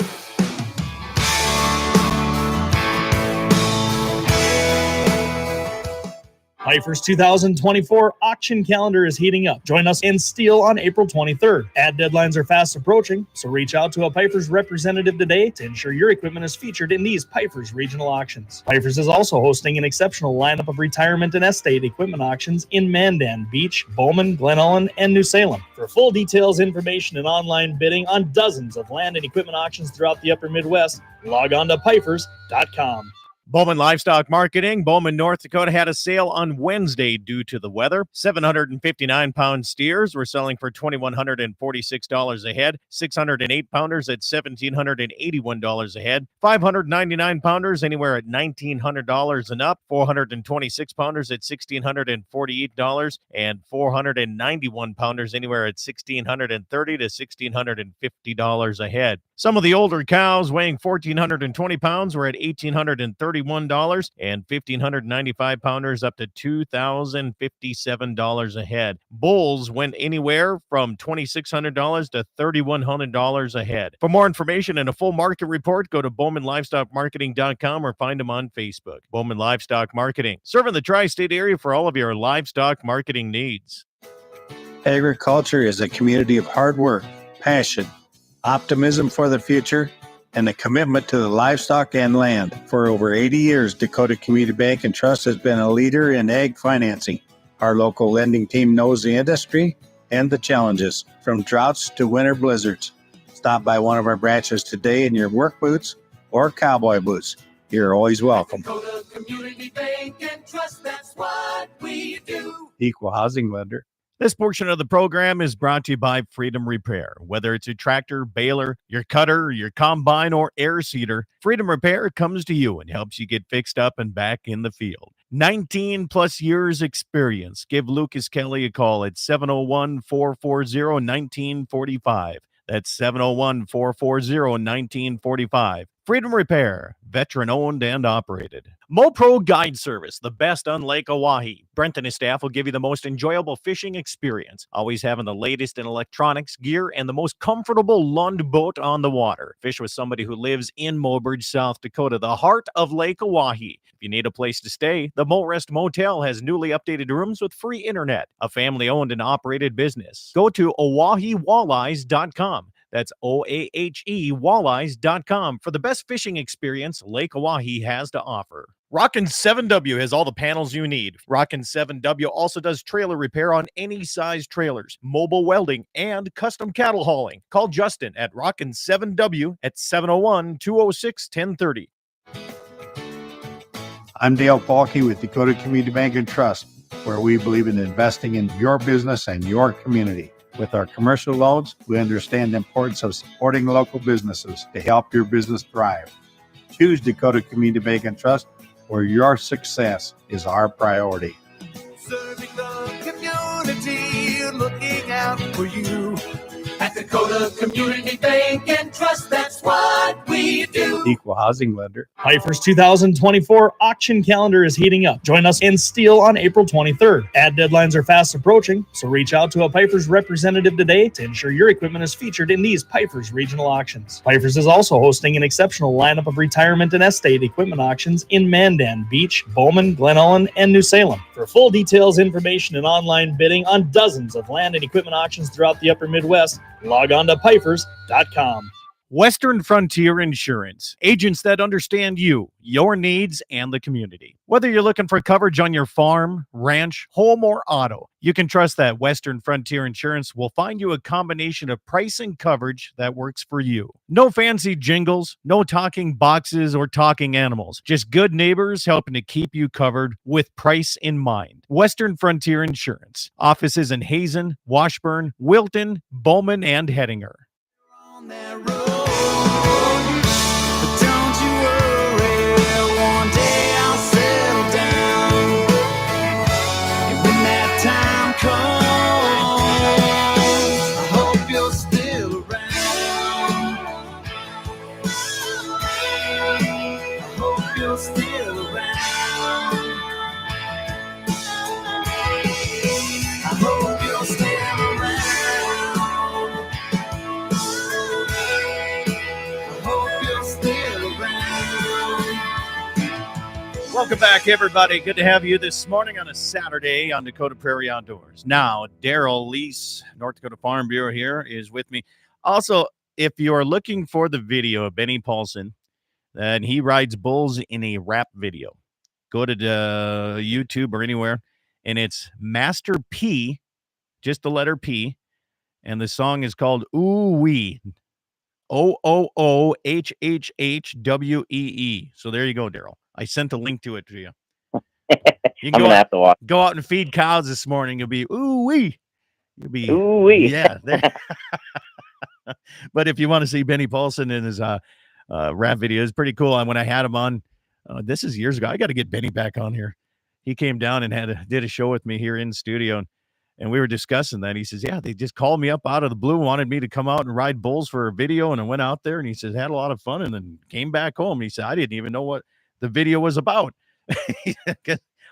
Piper's 2024 auction calendar is heating up. Join us in Steele on April 23rd. Ad deadlines are fast approaching, so reach out to a Piper's representative today to ensure your equipment is featured in these Piper's regional auctions. Piper's is also hosting an exceptional lineup of retirement and estate equipment auctions in Mandan, Beach, Bowman, Glen Ellen, and New Salem. For full details, information, and online bidding on dozens of land and equipment auctions throughout the upper Midwest, log on to pipers.com. Bowman Livestock Marketing. Bowman, North Dakota had a sale on Wednesday due to the weather. 759-pound steers were selling for $2,146 a head. 608-pounders at $1,781 a head. 599-pounders anywhere at $1,900 and up. 426-pounders at $1,648. And 491-pounders anywhere at $1,630 to $1,650 a head. Some of the older cows weighing 1,420 pounds were at $1,831 and 1,595 pounders up to $2,057 a head. Bulls went anywhere from $2,600 to $3,100 a head. For more information and a full market report, go to BowmanLivestockMarketing.com or find them on Facebook. Bowman Livestock Marketing, serving the tri-state area for all of your livestock marketing needs. Agriculture is a community of hard work, passion, optimism for the future, and a commitment to the livestock and land. For over 80 years, Dakota Community Bank and Trust has been a leader in ag financing. Our local lending team knows the industry and the challenges, from droughts to winter blizzards. Stop by one of our branches today in your work boots or cowboy boots. You're always welcome. Dakota Community Bank and Trust, that's what we do. Equal housing lender. This portion of the program is brought to you by Freedom Repair. Whether it's a tractor, baler, your cutter, your combine, or air seeder, Freedom Repair comes to you and helps you get fixed up and back in the field. 19 plus years experience. Give Lucas Kelly a call at 701-440-1945. That's 701-440-1945. Freedom Repair, veteran owned and operated. MoPro Guide Service, the best on Lake Oahe. Brent and his staff will give you the most enjoyable fishing experience, always having the latest in electronics, gear, and the most comfortable Lund boat on the water. Fish with somebody who lives in Mobridge, South Dakota, the heart of Lake Oahe. If you need a place to stay, the Morest Motel has newly updated rooms with free internet, a family-owned and operated business. Go to OaheWalleyes.com. That's OAHE Walleyes.com for the best fishing experience Lake Oahe has to offer. Rockin' 7W has all the panels you need. Rockin' 7W also does trailer repair on any size trailers, mobile welding, and custom cattle hauling. Call Justin at Rockin' 7W at 701-206-1030. I'm Dale Falke with Dakota Community Bank and Trust, where we believe in investing in your business and your community. With our commercial loans, we understand the importance of supporting local businesses to help your business thrive. Choose Dakota Community Bank and Trust, where your success is our priority. Serving the community, looking out for you. At Dakota Community Bank and Trust, that's what we do. Equal housing lender. Piper's 2024 auction calendar is heating up. Join us in Steel on April 23rd. Ad deadlines are fast approaching, so reach out to a Piper's representative today to ensure your equipment is featured in these Piper's regional auctions. Piper's is also hosting an exceptional lineup of retirement and estate equipment auctions in Mandan, Beach, Bowman, Glen Ellen, and New Salem. For full details, information, and online bidding on dozens of land and equipment auctions throughout the upper Midwest, log on to pipers.com. Western Frontier Insurance. Agents that understand you, your needs, and the community. Whether you're looking for coverage on your farm, ranch, home, or auto, you can trust that Western Frontier Insurance will find you a combination of price and coverage that works for you. No fancy jingles, no talking boxes or talking animals. Just good neighbors helping to keep you covered with price in mind. Western Frontier Insurance. Offices in Hazen, Washburn, Wilton, Bowman, and Hettinger. On that road, but don't you worry, one day I'll settle down. And when that time comes, I hope you're still around. I hope you're still around. I hope you're still around. Welcome back, everybody. Good to have you this morning on a Saturday on Dakota Prairie Outdoors. Now, Daryl Lease, North Dakota Farm Bureau here, is with me. Also, if you're looking for the video of Benny Paulson, then he rides bulls in a rap video. Go to the YouTube or anywhere, and it's Master P, just the letter P, and the song is called Ooh Wee. OOOHHHWEE. So there you go, Daryl. I sent a link to it to you. You I'm gonna have to watch. go out and feed cows this morning. You'll be ooh wee. You'll be Ooh wee. yeah. But if you want to see Benny Paulson in his rap video, it's pretty cool. And when I had him on, this is years ago. I got to get Benny back on here. He came down and did a show with me here in the studio, and we were discussing that. He says, "Yeah, they just called me up out of the blue, wanted me to come out and ride bulls for a video, and I went out there." And he says, "Had a lot of fun, and then came back home." He said, "I didn't even know what the video was about."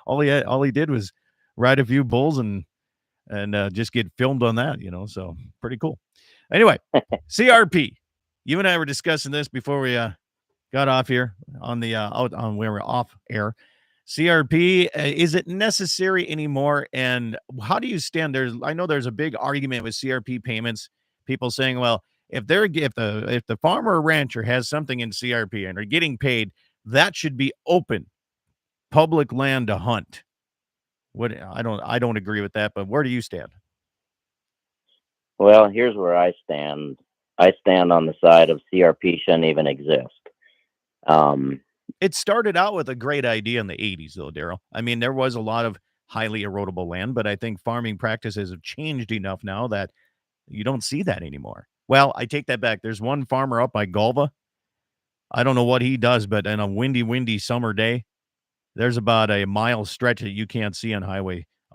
all he did was ride a few bulls and just get filmed on that, so pretty cool. Anyway, CRP, you and I were discussing this before we got off here on the out on where we're off air. CRP, is it necessary anymore? And how do you stand? I know there's a big argument with CRP payments. People saying, well, if the farmer or rancher has something in CRP and are getting paid, that should be open public land to hunt. I don't agree with that, but where do you stand? Well, here's where I stand. I stand on the side of CRP shouldn't even exist. It started out with a great idea in the 80s, though, Daryl. I mean, there was a lot of highly erodible land, but I think farming practices have changed enough now that you don't see that anymore. Well, I take that back. There's one farmer up by Galva. I don't know what he does, but on a windy summer day, there's about a mile stretch that you can't see on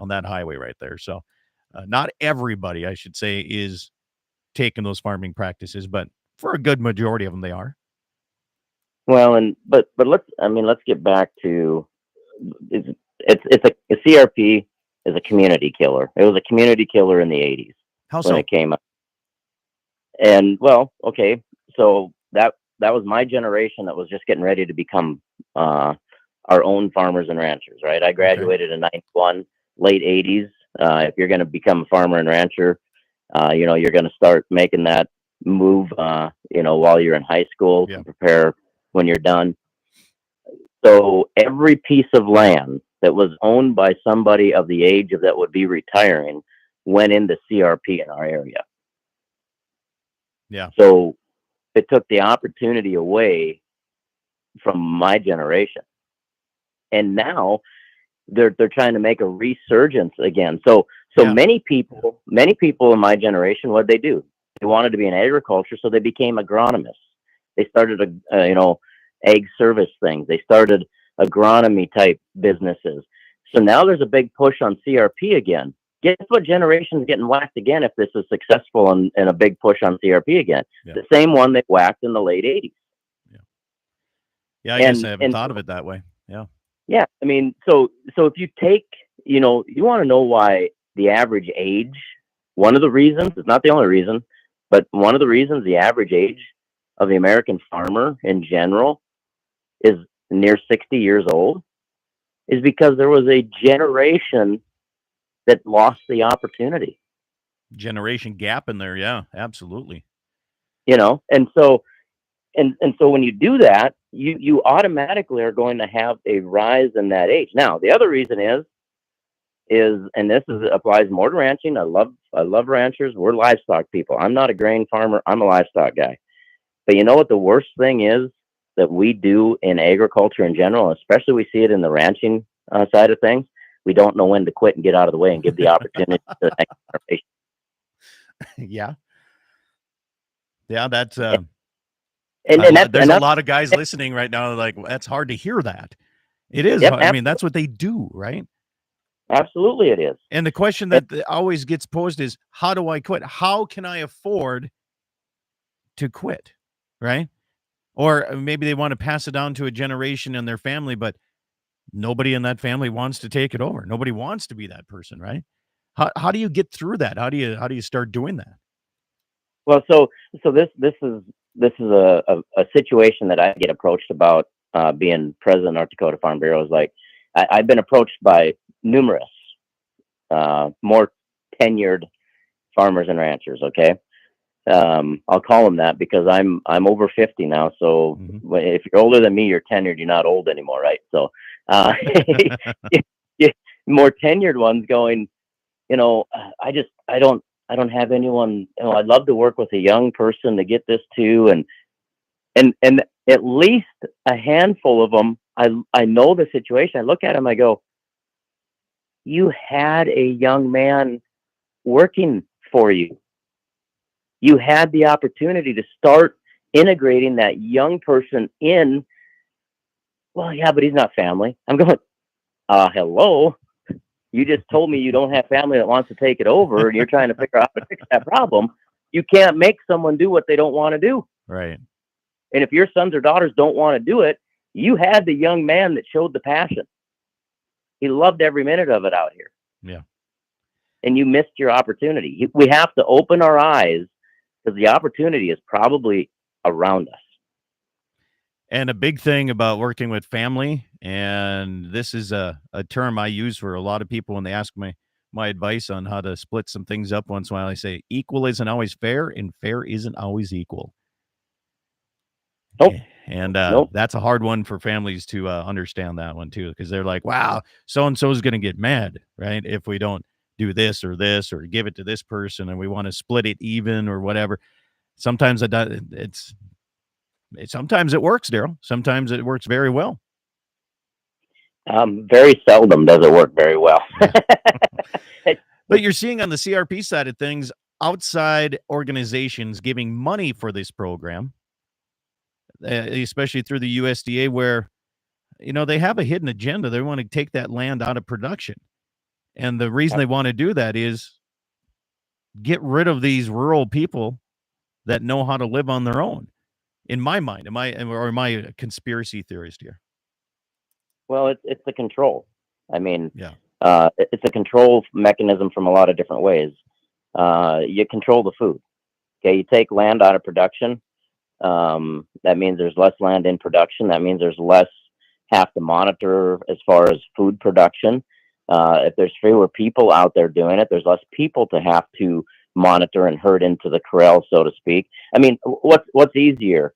that highway right there. So not everybody, I should say, is taking those farming practices, but for a good majority of them, they are. Well, but let's get back to a CRP is a community killer. It was a community killer in the 80s. How when so? it came up. And well, okay, so that was my generation that was just getting ready to become our own farmers and ranchers, right? I graduated in 91, late 80s. If you're going to become a farmer and rancher, you're going to start making that move, while you're in high school to prepare when you're done. So every piece of land that was owned by somebody of the age of that would be retiring went into CRP in our area. Yeah. So it took the opportunity away from my generation. And now they're trying to make a resurgence again. So many people in my generation, what did they do? They wanted to be in agriculture, so they became agronomists. They started egg service things. They started agronomy type businesses. So now there's a big push on CRP again. Guess what generation's getting whacked again if this is successful and a big push on CRP again? Yeah. The same one they whacked in the late 80s. Yeah, I guess I haven't thought of it that way. Yeah. Yeah, I mean, so if you take, you want to know why the average age, one of the reasons, it's not the only reason, but one of the reasons the average age of the American farmer in general is near 60 years old is because there was a generation that lost the opportunity. Generation gap in there. Yeah, absolutely. And so when you do that, you automatically are going to have a rise in that age. Now, the other reason is, and this applies more to ranching. I love ranchers. We're livestock people. I'm not a grain farmer. I'm a livestock guy. But you know what the worst thing is that we do in agriculture in general, especially we see it in the ranching side of things? We don't know when to quit and get out of the way and give the opportunity to the next generation. Yeah. Yeah, that's There's a lot of guys listening right now like, well, that's hard to hear that. It is. Yep, I mean, that's what they do, right? Absolutely it is. And the question that always gets posed is, how do I quit? How can I afford to quit, right? Or maybe they want to pass it down to a generation in their family, but nobody in that family wants to take it over. Nobody wants to be that person, right? How do you get through that? How do you start doing that? Well, so this is a situation that I get approached about being president of North Dakota Farm Bureau. Is like I've been approached by numerous more tenured farmers and ranchers. Okay, I'll call them that because I'm over 50 now. So if you're older than me, you're tenured. You're not old anymore, right? So more tenured ones going. I don't have anyone. I'd love to work with a young person to get this too, and at least a handful of them. I know the situation. I look at them. I go, you had a young man working for you. You had the opportunity to start integrating that young person in. Well, yeah, but he's not family. I'm going, hello. You just told me you don't have family that wants to take it over, and you're trying to figure out how to fix that problem. You can't make someone do what they don't want to do. Right. And if your sons or daughters don't want to do it, you had the young man that showed the passion. He loved every minute of it out here. Yeah. And you missed your opportunity. We have to open our eyes because the opportunity is probably around us. And a big thing about working with family, and this is a term I use for a lot of people when they ask my advice on how to split some things up once in a while. I say equal isn't always fair, and fair isn't always equal. Nope. And Nope. that's a hard one for families to understand that one too, because they're like, wow, so-and-so is going to get mad, right? If we don't do this or give it to this person and we want to split it even or whatever. Sometimes sometimes it works, Daryl. Sometimes it works very well. Very seldom does it work very well. But you're seeing on the CRP side of things, outside organizations giving money for this program, especially through the USDA, where, they have a hidden agenda. They want to take that land out of production. And the reason they want to do that is get rid of these rural people that know how to live on their own. In my mind, am I a conspiracy theorist here? Well, it's the control. I mean, yeah. It's a control mechanism from a lot of different ways. You control the food. Okay, you take land out of production. That means there's less land in production. That means there's less have to monitor as far as food production. If there's fewer people out there doing it, there's less people to have to monitor and herd into the corral, so to speak. I mean, what's easier,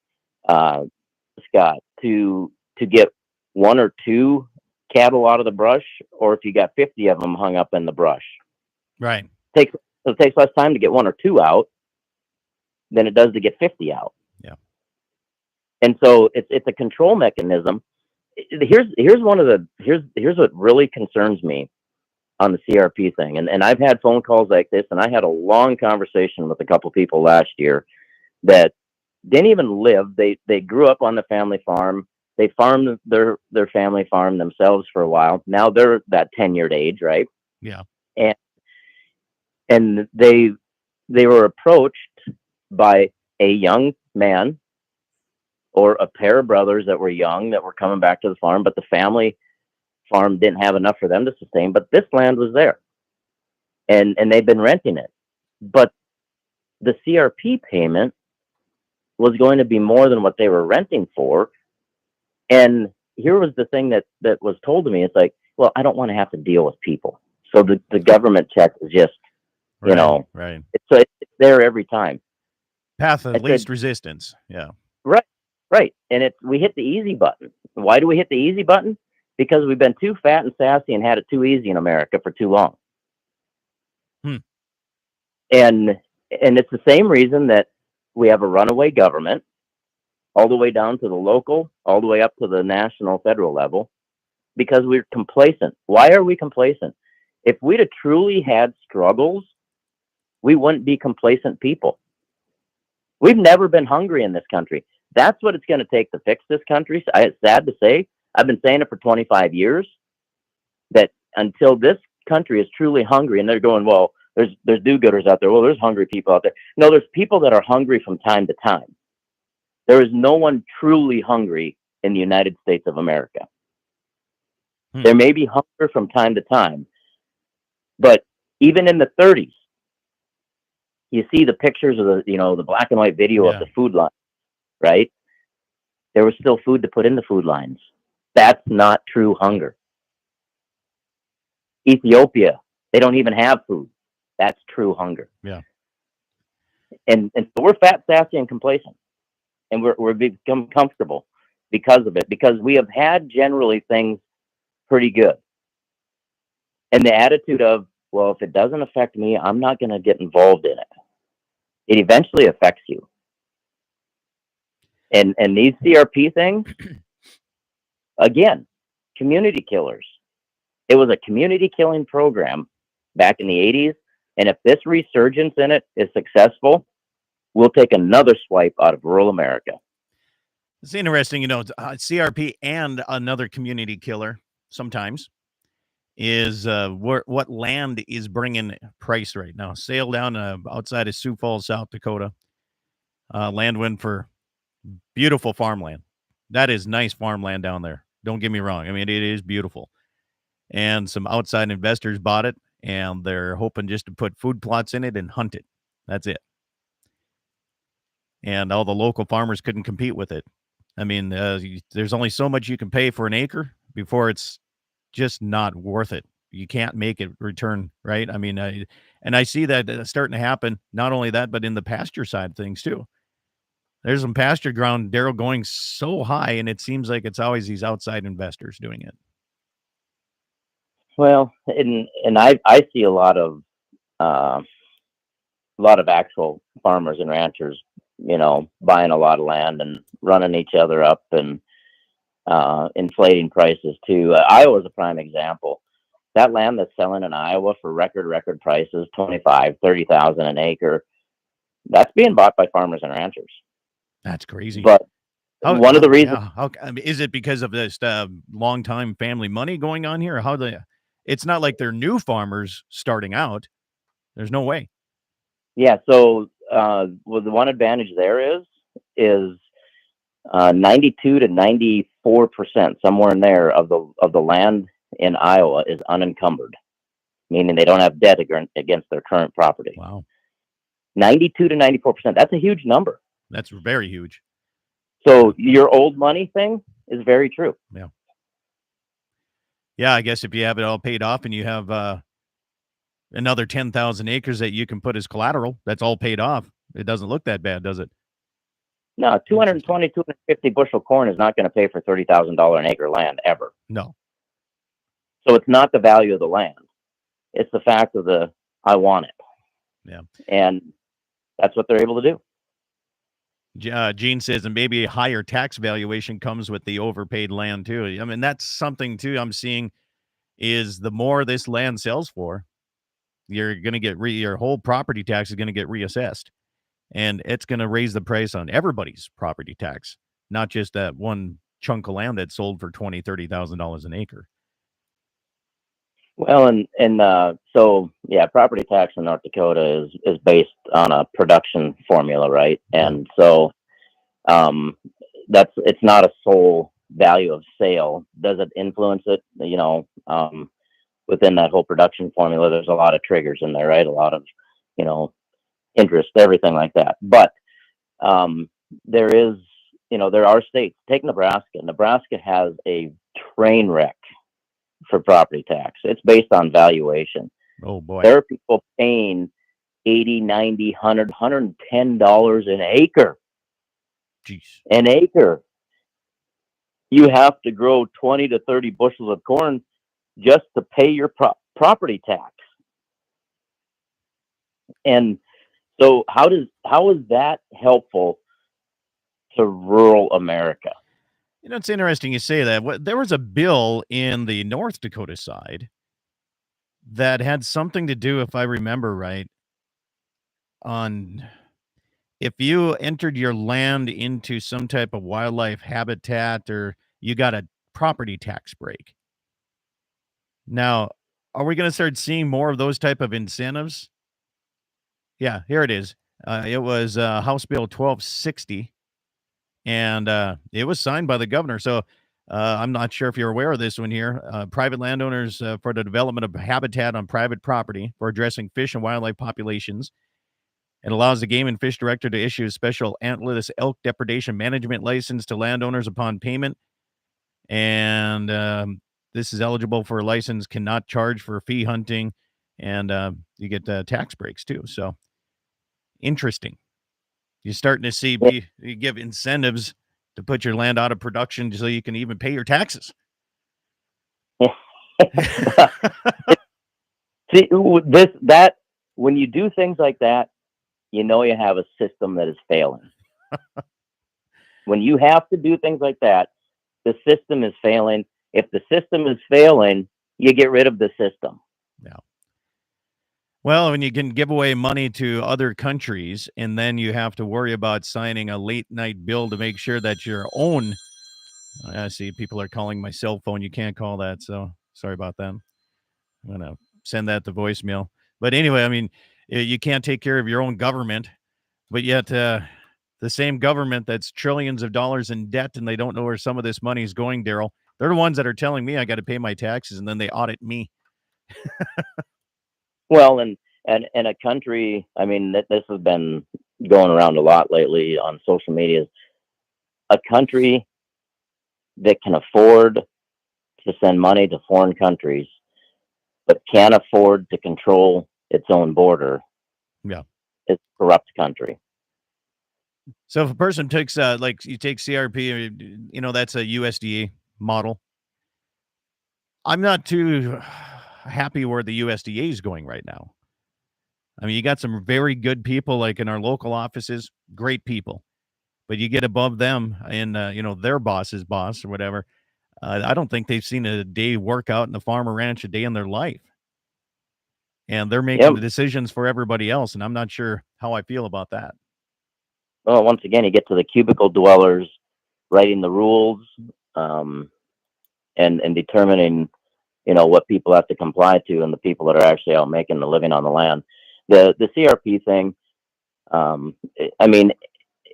Scott, to get one or two cattle out of the brush, or if you got 50 of them hung up in the brush? Right. It takes less time to get one or two out than it does to get 50 out. Yeah. And so it's a control mechanism. Here's what really concerns me on the CRP thing. And I've had phone calls like this, and I had a long conversation with a couple people last year that didn't even live. They grew up on the family farm. They farmed their family farmed themselves for a while. Now they're that tenured age, right? Yeah. And they were approached by a young man or a pair of brothers that were young that were coming back to the farm, but the family farm didn't have enough for them to sustain. But this land was there, and they've been renting it. But the CRP payment was going to be more than what they were renting for. And here was the thing that was told to me. It's like, well, I don't want to have to deal with people. So the government check is just, you know, right. it's there every time. Path of I least said- resistance. Yeah. Right. And we hit the easy button. Why do we hit the easy button? Because we've been too fat and sassy and had it too easy in America for too long. And it's the same reason that we have a runaway government, all the way down to the local, all the way up to the national, federal level, because we're complacent. Why are we complacent? If we'd have truly had struggles, we wouldn't be complacent people. We've never been hungry in this country. That's what it's going to take to fix this country. It's sad to say. I've been saying it for 25 years, that until this country is truly hungry, and they're going, well, there's do-gooders out there. Well, there's hungry people out there. No, there's people that are hungry from time to time. There is no one truly hungry in the United States of America. There may be hunger from time to time, but even in the 30s, you see the pictures of the black and white video of the food line, right? There was still food to put in the food lines. That's not true hunger. Ethiopia, they don't even have food. That's true hunger. Yeah. And so we're fat, sassy, and complacent. And we're become comfortable because of it, because we have had generally things pretty good. And the attitude of, well, if it doesn't affect me, I'm not going to get involved in it. It eventually affects you. And these CRP things, again, community killers. It was a community killing program back in the 80s. And if this resurgence in it is successful, we'll take another swipe out of rural America. It's interesting, CRP and another community killer sometimes is what land is bringing price right now. Sale down outside of Sioux Falls, South Dakota. Land went for beautiful farmland. That is nice farmland down there. Don't get me wrong. I mean, it is beautiful. And some outside investors bought it, and they're hoping just to put food plots in it and hunt it. That's it. And all the local farmers couldn't compete with it. I mean, there's only so much you can pay for an acre before it's just not worth it. You can't make it return, right? I mean, I see that starting to happen. Not only that, but in the pasture side of things too. There's some pasture ground, Daryl, going so high, and it seems like it's always these outside investors doing it. Well, and I see a lot of actual farmers and ranchers, buying a lot of land and running each other up and inflating prices too. Iowa's a prime example. That land that's selling in Iowa for record prices, 25, 30,000 an acre, that's being bought by farmers and ranchers. That's crazy. But one of the reasons, is it because of this long time family money going on here? Or it's not like they're new farmers starting out. There's no way. Yeah. So, the one advantage there is 92 to 94%, somewhere in there, of the land in Iowa is unencumbered, meaning they don't have debt against their current property. Wow. 92 to 94%. That's a huge number. That's very huge. So your old money thing is very true. Yeah. Yeah, I guess if you have it all paid off and you have another 10,000 acres that you can put as collateral, that's all paid off. It doesn't look that bad, does it? No, 220, 250 bushel corn is not going to pay for $30,000 an acre land ever. No. So it's not the value of the land. It's the fact of I want it. Yeah. And that's what they're able to do. Gene says, and maybe a higher tax valuation comes with the overpaid land too. I mean, that's something too I'm seeing is the more this land sells for, you're going to get your whole property tax is going to get reassessed, and it's going to raise the price on everybody's property tax, not just that one chunk of land that sold for $20,000-$30,000 an acre. Well, so yeah, property tax in North Dakota is based on a production formula, right? And so it's not a sole value of sale. Does it influence it? Within that whole production formula, there's a lot of triggers in there, right? A lot of interest, everything like that. But there are states. Take Nebraska. Nebraska has a train wreck for property tax. It's based on valuation. Oh boy. There are people paying $80, $90, $100, $110 an acre. Jeez. An acre. You have to grow 20 to 30 bushels of corn just to pay your property tax. And so how is that helpful to rural America? It's interesting you say that. There was a bill in the North Dakota side that had something to do, if I remember right, on if you entered your land into some type of wildlife habitat, or you got a property tax break. Now, are we going to start seeing more of those type of incentives? Yeah, here it is. It was House Bill 1260. And it was signed by the governor. So I'm not sure if you're aware of this one here. Private landowners for the development of habitat on private property for addressing fish and wildlife populations. It allows the Game and Fish Director to issue a special antlerless elk depredation management license to landowners upon payment. And this is eligible for a license, cannot charge for fee hunting. And you get tax breaks too. So interesting. You're starting to see you give incentives to put your land out of production so you can even pay your taxes. See, when you do things like that, you have a system that is failing. When you have to do things like that, the system is failing. If the system is failing, you get rid of the system. Yeah. Well, when you can give away money to other countries, and then you have to worry about signing a late night bill to make sure that your own, I see people are calling my cell phone. You can't call that. So sorry about that. I'm going to send that to voicemail. But anyway, I mean, you can't take care of your own government, but yet the same government that's trillions of dollars in debt, and they don't know where some of this money is going, Daryl. They're the ones that are telling me I got to pay my taxes, and then they audit me. Well, and a country, I mean, this has been going around a lot lately on social media. A country that can afford to send money to foreign countries, but can't afford to control its own border, is a corrupt country. So if a person takes, like you take CRP, that's a USDA model. I'm not too happy where the USDA is going right now. I mean, you got some very good people like in our local offices, great people, but you get above them and, their boss's boss or whatever. I don't think they've seen a day work out in the farm or ranch a day in their life. And they're making the decisions for everybody else. And I'm not sure how I feel about that. Well, once again, you get to the cubicle dwellers writing the rules and determining, what people have to comply to, and the people that are actually out making the living on the land. The CRP thing, I mean,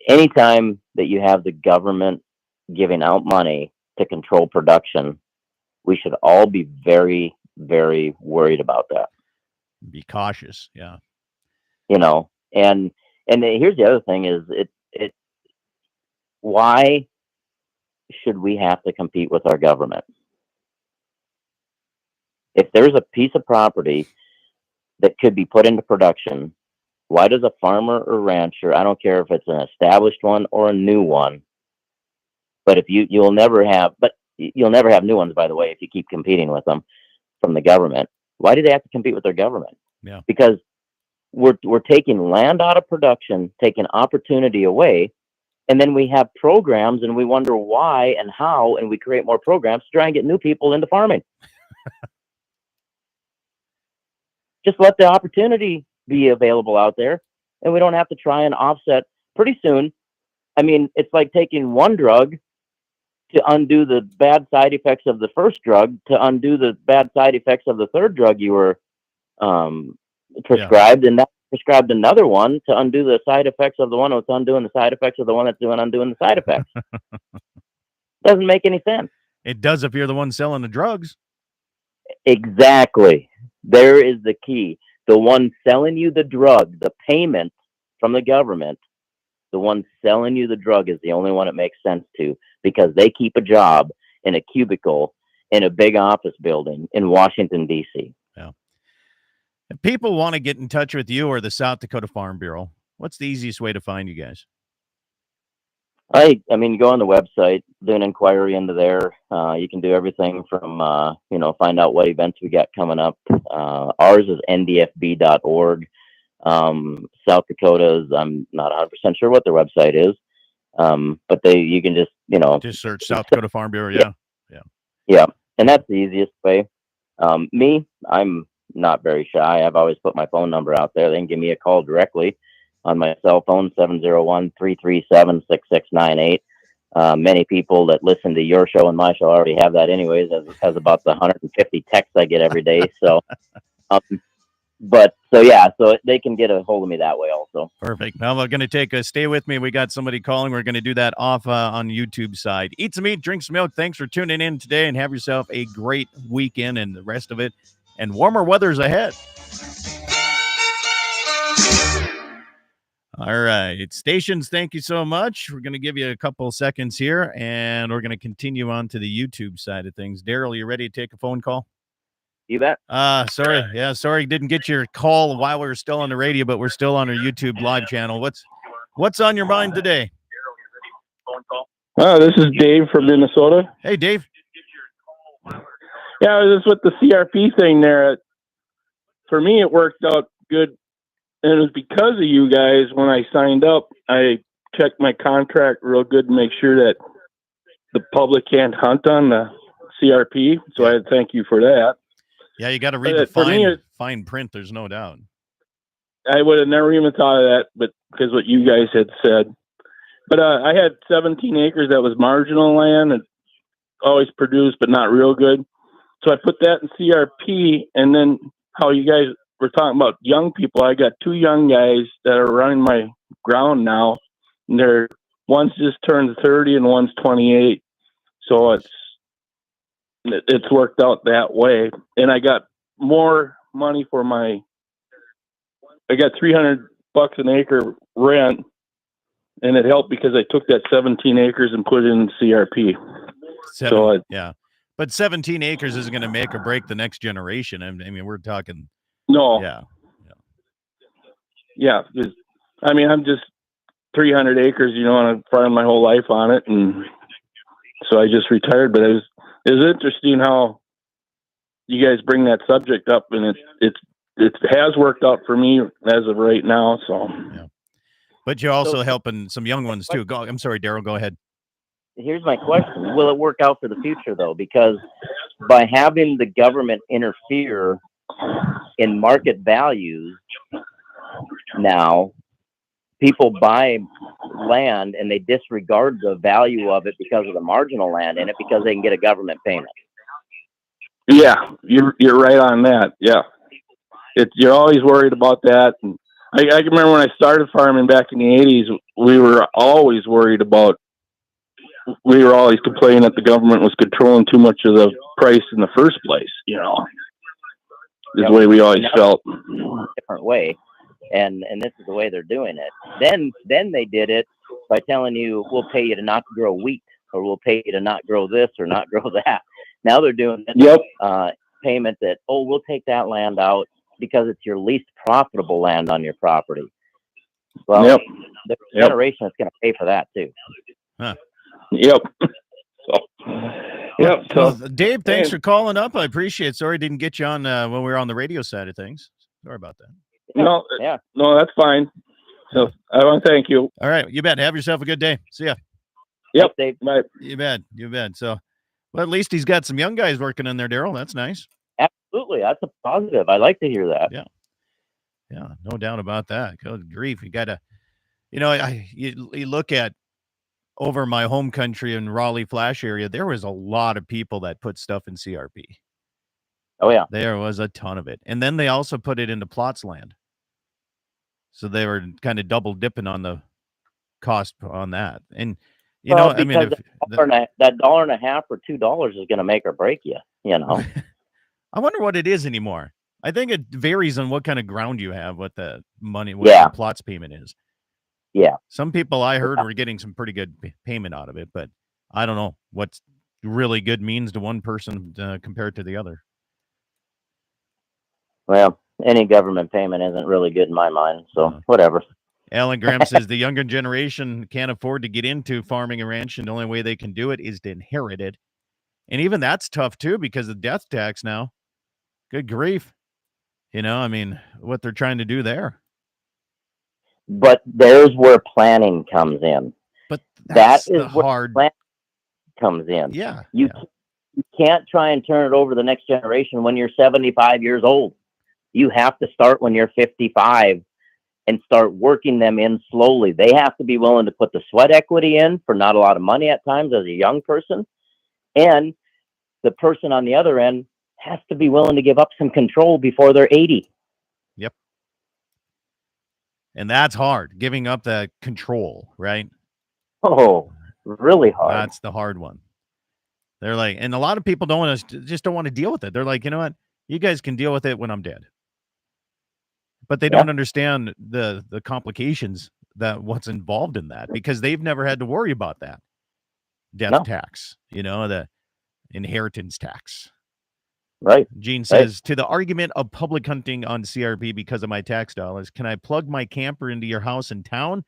anytime that you have the government giving out money to control production, we should all be very, very worried about that. Be cautious. Yeah. And here's the other thing is why should we have to compete with our government? If there's a piece of property that could be put into production, why does a farmer or rancher, I don't care if it's an established one or a new one, but if you'll never have new ones, by the way, if you keep competing with them from the government. Why do they have to compete with their government? Yeah. Because we're taking land out of production, taking opportunity away, and then we have programs and we wonder why and how, and we create more programs to try and get new people into farming. Just let the opportunity be available out there, and we don't have to try and offset. Pretty soon, I mean, it's like taking one drug to undo the bad side effects of the first drug, to undo the bad side effects of the third drug you were prescribed, and that prescribed another one to undo the side effects of the one that's undoing the side effects of the one that's undoing the side effects. Doesn't make any sense. It does if you're the one selling the drugs. Exactly. There is the key. The one selling you the drug, the payment from the government, the one selling you the drug is the only one it makes sense to, because they keep a job in a cubicle in a big office building in Washington, D.C. Yeah. If people want to get in touch with you or the South Dakota Farm Bureau, what's the easiest way to find you guys? I mean, you go on the website, do an inquiry into there. You can do everything from, find out what events we got coming up. Ours is ndfb.org. South Dakota's, I'm not 100% sure what their website is. But you can just search South Dakota Farm Bureau. Yeah. And that's the easiest way. Me, I'm not very shy. I've always put my phone number out there. They can give me a call directly on my cell phone, 701-337-6698. Many people that listen to your show and my show already have that anyways, as about the 150 texts I get every day. So, so they can get a hold of me that way also. Perfect. Now we're going to stay with me. We got somebody calling. We're going to do that off on YouTube side. Eat some meat, drink some milk. Thanks for tuning in today, and have yourself a great weekend and the rest of it. And warmer weather's ahead. All right. Stations, thank you so much. We're going to give you a couple seconds here, and we're going to continue on to the YouTube side of things. Daryl, you ready to take a phone call? You bet. Sorry. Yeah, sorry. Didn't get your call while we were still on the radio, but we're still on our YouTube live channel. What's on your mind today? This is Dave from Minnesota. Hey, Dave. Yeah, I was just with the CRP thing there. For me, it worked out good. And it was because of you guys, when I signed up, I checked my contract real good to make sure that the public can't hunt on the CRP. So I thank you for that. Yeah, you got to read the fine print. There's no doubt. I would have never even thought of that, but because what you guys had said. But I had 17 acres that was marginal land and always produced, but not real good. So I put that in CRP, and then how you guys were talking about young people. I got 2 young guys that are running my ground now, and one's just turned 30 and one's 28. So it's worked out that way. And I got more money for I got $300 an acre rent, and it helped because I took that 17 acres and put it in CRP. But 17 acres isn't going to make or break the next generation. I mean, we're talking. No. Yeah. I mean, I'm just 300 acres, and I farmed my whole life on it. And so I just retired, but it was interesting how you guys bring that subject up, and it has worked out for me as of right now. So, yeah. But you're also helping some young ones too. I'm sorry, Daryl, go ahead. Here's my question. Will it work out for the future though? Because by having the government interfere in market values, now people buy land and they disregard the value of it because of the marginal land in it, because they can get a government payment. Yeah, you're right on that. Yeah, you're always worried about that. And I can remember when I started farming back in the 80s, we were always complaining that the government was controlling too much of the price in the first place. Is the way we always felt. Different way, and this is the way they're doing it. Then they did it by telling you, we'll pay you to not grow wheat, or we'll pay you to not grow this or not grow that. Now they're doing this payment that, we'll take that land out because it's your least profitable land on your property. Well, the generation that's going to pay for that too. Huh. Yep. So, Dave, thanks for calling up. I appreciate it. Sorry, didn't get you on when we were on the radio side of things. Sorry about that. No, that's fine. So I want to thank you. All right, you bet. Have yourself a good day. See ya. Yep. Dave. Bye. You bet. So, well, at least he's got some young guys working in there, Daryl. That's nice. Absolutely, that's a positive. I like to hear that. Yeah, no doubt about that. Good grief, you got to, you look at over my home country in Raleigh Flash area, there was a lot of people that put stuff in CRP. Oh yeah. There was a ton of it. And then they also put it into plots land. So they were kind of double dipping on the cost on that. And, you know, I mean, because that $1.50 or $2 is going to make or break you, you know. I wonder what it is anymore. I think it varies on what kind of ground you have, what the money, what Yeah. the plots payment is. Yeah. Some people I heard were getting some pretty good payment out of it, but I don't know what really good means to one person compared to the other. Well, any government payment isn't really good in my mind, so whatever. Alan Graham says the younger generation can't afford to get into farming and ranch, and the only way they can do it is to inherit it. And even that's tough too because of death tax now. Good grief. You know, I mean, what they're trying to do there. But there's where planning comes in. But that's that is the hard planning comes in. Yeah. You can't try and turn it over to the next generation when you're 75 years old. You have to start when you're 55 and start working them in slowly. They have to be willing to put the sweat equity in for not a lot of money at times as a young person. And the person on the other end has to be willing to give up some control before they're 80. Yep. And that's hard, giving up that control, right? Oh, really hard. That's the hard one. They're like, and a lot of people don't want to, just don't want to deal with it. They're like, you know what? You guys can deal with it when I'm dead. But they don't understand the complications that what's involved in that because they've never had to worry about that. Death tax, you know, the inheritance tax. Right. Gene says, to the argument of public hunting on CRP because of my tax dollars, can I plug my camper into your house in town?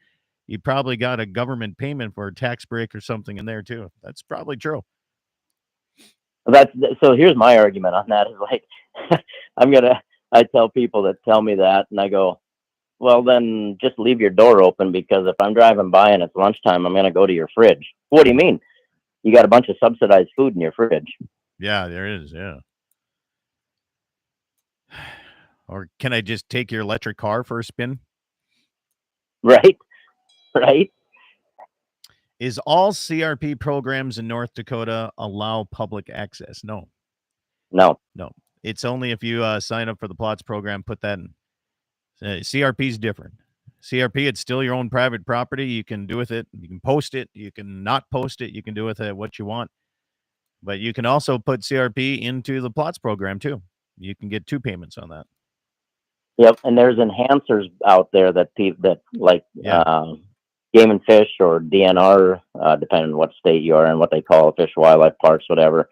You probably got a government payment for a tax break or something in there too. That's probably true. So here's my argument on that is like, I tell people that tell me that and I go, well, then just leave your door open because if I'm driving by and it's lunchtime, I'm going to go to your fridge. What do you mean? You got a bunch of subsidized food in your fridge. Yeah, there is. Yeah. Or can I just take your electric car for a spin? Right. Right. Is all CRP programs in North Dakota allow public access? No. No. It's only if you sign up for the plots program, put that in. CRP is different. CRP, it's still your own private property. You can do with it. You can post it. You can not post it. You can do with it what you want. But you can also put CRP into the plots program too. You can get 2 payments on that. Yep. And there's enhancers out there that Game and Fish or DNR, depending on what state you are and what they call fish, wildlife parks, whatever.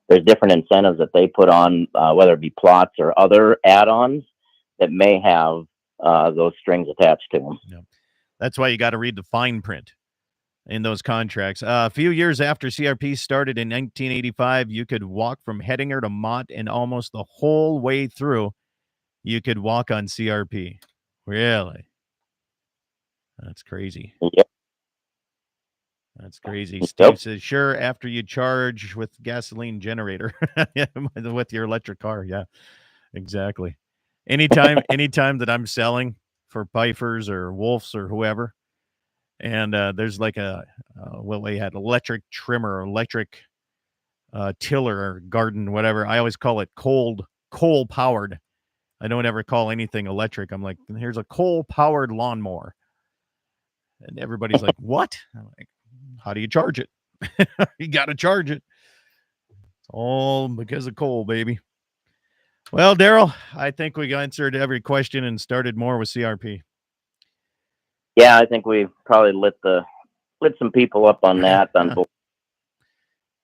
There's different incentives that they put on, whether it be plots or other add-ons that may have those strings attached to them. Yep. That's why you got to read the fine print in those contracts. A few years after CRP started in 1985, you could walk from Hettinger to Mott, and almost the whole way through, you could walk on CRP. Really? That's crazy. Yep. That's crazy. Steve says, sure, after you charge with gasoline generator with your electric car. Yeah, exactly. Anytime that I'm selling for Pfeiffer's or Wolf's or whoever, and there's like we had electric trimmer, electric tiller or garden, whatever. I always call it coal powered. I don't ever call anything electric. I'm like, here's a coal powered lawnmower. And everybody's like, what? I'm like, how do you charge it? You got to charge it. It's all because of coal, baby. Well, Daryl, I think we answered every question and started more with CRP. Yeah, I think we probably lit some people up on that.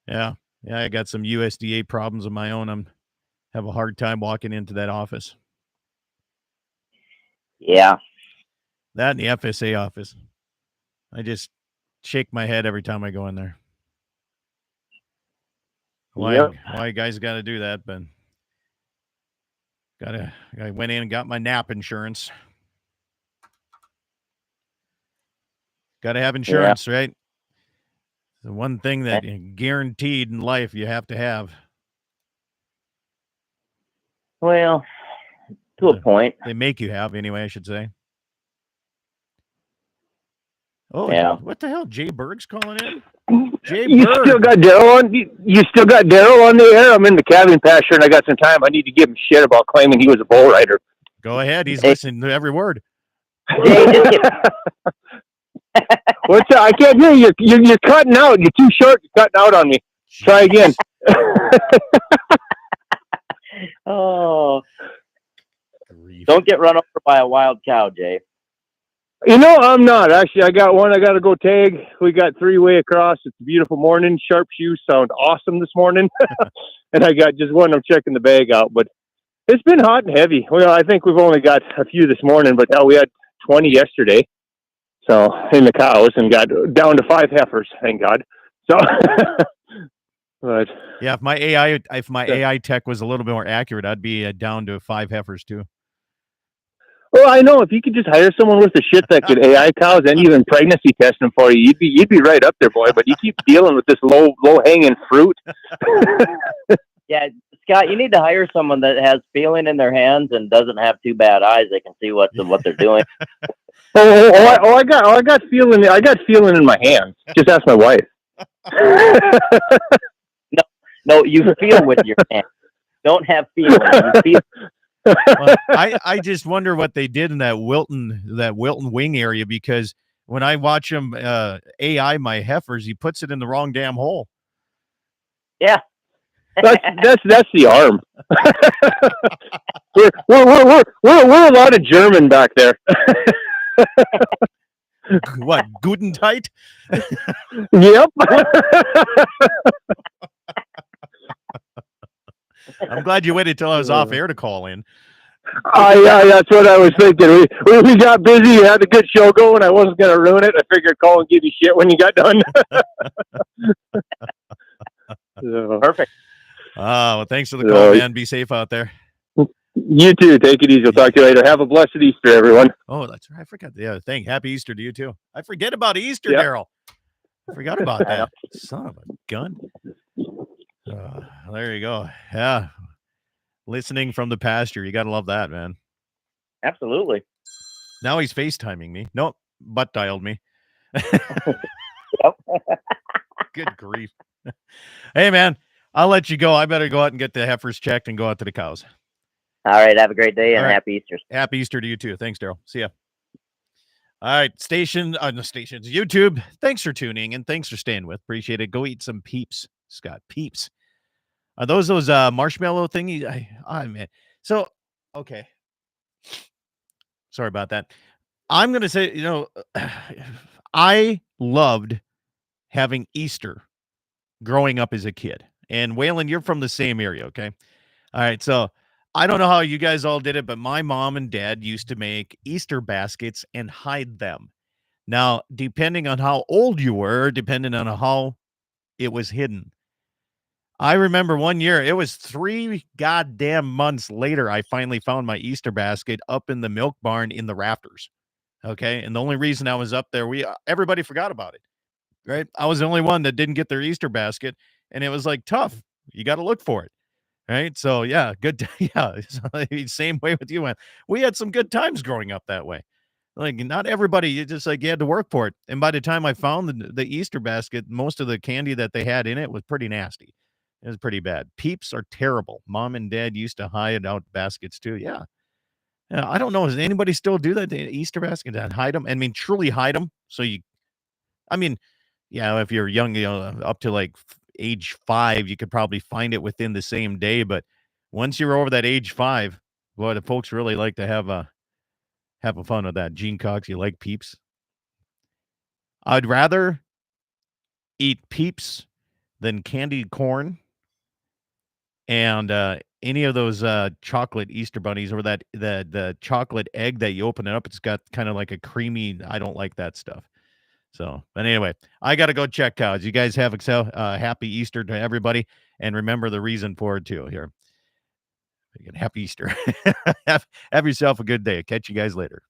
Yeah, I got some USDA problems of my own. I'm have a hard time walking into that office. Yeah. That and the FSA office. I just shake my head every time I go in there. Why guys got to do that? But I went in and got my NAP insurance. Got to have insurance, right? The one thing that guaranteed in life you have to have. Well, to a point. They make you have anyway, I should say. Oh, Yeah. What the hell? Jay Berg's calling in? Jay You Berg. still got Daryl on? You still got Daryl on the air? I'm in the cabin pasture and I got some time. I need to give him shit about claiming he was a bull rider. Go ahead. He's listening to every word. Jay, just get, What's that? I can't hear you. You're cutting out. You're too short. You're cutting out on me. Try again. oh, Grief. don't get run over by a wild cow, Jay. You know, I'm not. Actually, I got one I got to go tag. We got 3-way across. It's a beautiful morning. Sharp shoes sound awesome this morning. And I got just one. I'm checking the bag out. But it's been hot and heavy. Well, I think we've only got a few this morning, but now we had 20 yesterday. So, in the cows, and got down to 5 heifers, thank God. So, but Yeah, if my AI tech was a little bit more accurate, I'd be down to 5 heifers too. well, I know if you could just hire someone with the shit that could AI cows and even pregnancy test them for you, you'd be right up there, boy. But you keep dealing with this low hanging fruit. Yeah, Scott, you need to hire someone that has feeling in their hands and doesn't have two bad eyes. They can see what they're doing. I got feeling. I got feeling in my hands. Just ask my wife. No, you feel with your hands. Don't have feeling. You feel. Well, I just wonder what they did in that Wilton wing area, because when I watch him AI my heifers, he puts it in the wrong damn hole. Yeah. That's the arm. we're a lot of German back there. What, Gudentite? Yep. I'm glad you waited till I was off air to call in. Yeah, that's what I was thinking. We got busy, had a good show going. I wasn't going to ruin it. I figured call and give you shit when you got done. So, Perfect. Well, thanks for the call, man. Be safe out there. you too. Take it easy. We'll talk to you later. Have a blessed Easter, everyone. Oh, that's right. I forgot the other thing. Happy Easter to you too. I forget about Easter, Yep. Daryl. I forgot about that. Son of a gun. There you go. Yeah. Listening from the pasture. You got to love that, man. Absolutely. Now he's FaceTiming me. Nope. Butt dialed me. Yep. Good grief. Hey, man, I'll let you go. I better go out and get the heifers checked and go out to the cows. All right. Have a great day and All right. happy Easter. Happy Easter to you too. Thanks, Daryl. See ya. All right, stations, YouTube. Thanks for tuning and thanks for staying with. Appreciate it. Go eat some Peeps, Scott. Peeps. Are those marshmallow thingy? Man. So, okay. Sorry about that. I'm gonna say, I loved having Easter growing up as a kid. And Waylon, you're from the same area, okay? All right, so I don't know how you guys all did it, but my mom and dad used to make Easter baskets and hide them. Now, depending on how old you were, depending on how it was hidden. I remember one year, it was 3 goddamn months later, I finally found my Easter basket up in the milk barn in the rafters. Okay, and the only reason I was up there, everybody forgot about it, right? I was the only one that didn't get their Easter basket, and it was like tough. You got to look for it. Right. So, yeah, good. Yeah. Same way with you, man. We had some good times growing up that way. Like, not everybody, you had to work for it. And by the time I found the Easter basket, most of the candy that they had in it was pretty nasty. It was pretty bad. Peeps are terrible. Mom and dad used to hide out baskets too. Yeah. I don't know. Does anybody still do that? The Easter basket and hide them? I mean, truly hide them. So if you're young, up to like age 5, you could probably find it within the same day. But once you're over that age 5, boy, the folks really like to have a fun with that. Gene Cox, you like Peeps? I'd rather eat Peeps than candied corn and any of those chocolate Easter bunnies, or that the chocolate egg that you open it up. It's got kind of like a creamy. I don't like that stuff. So, but anyway, I got to go check cows. You guys have happy Easter to everybody. And remember the reason for it too here. Happy Easter. Have yourself a good day. Catch you guys later.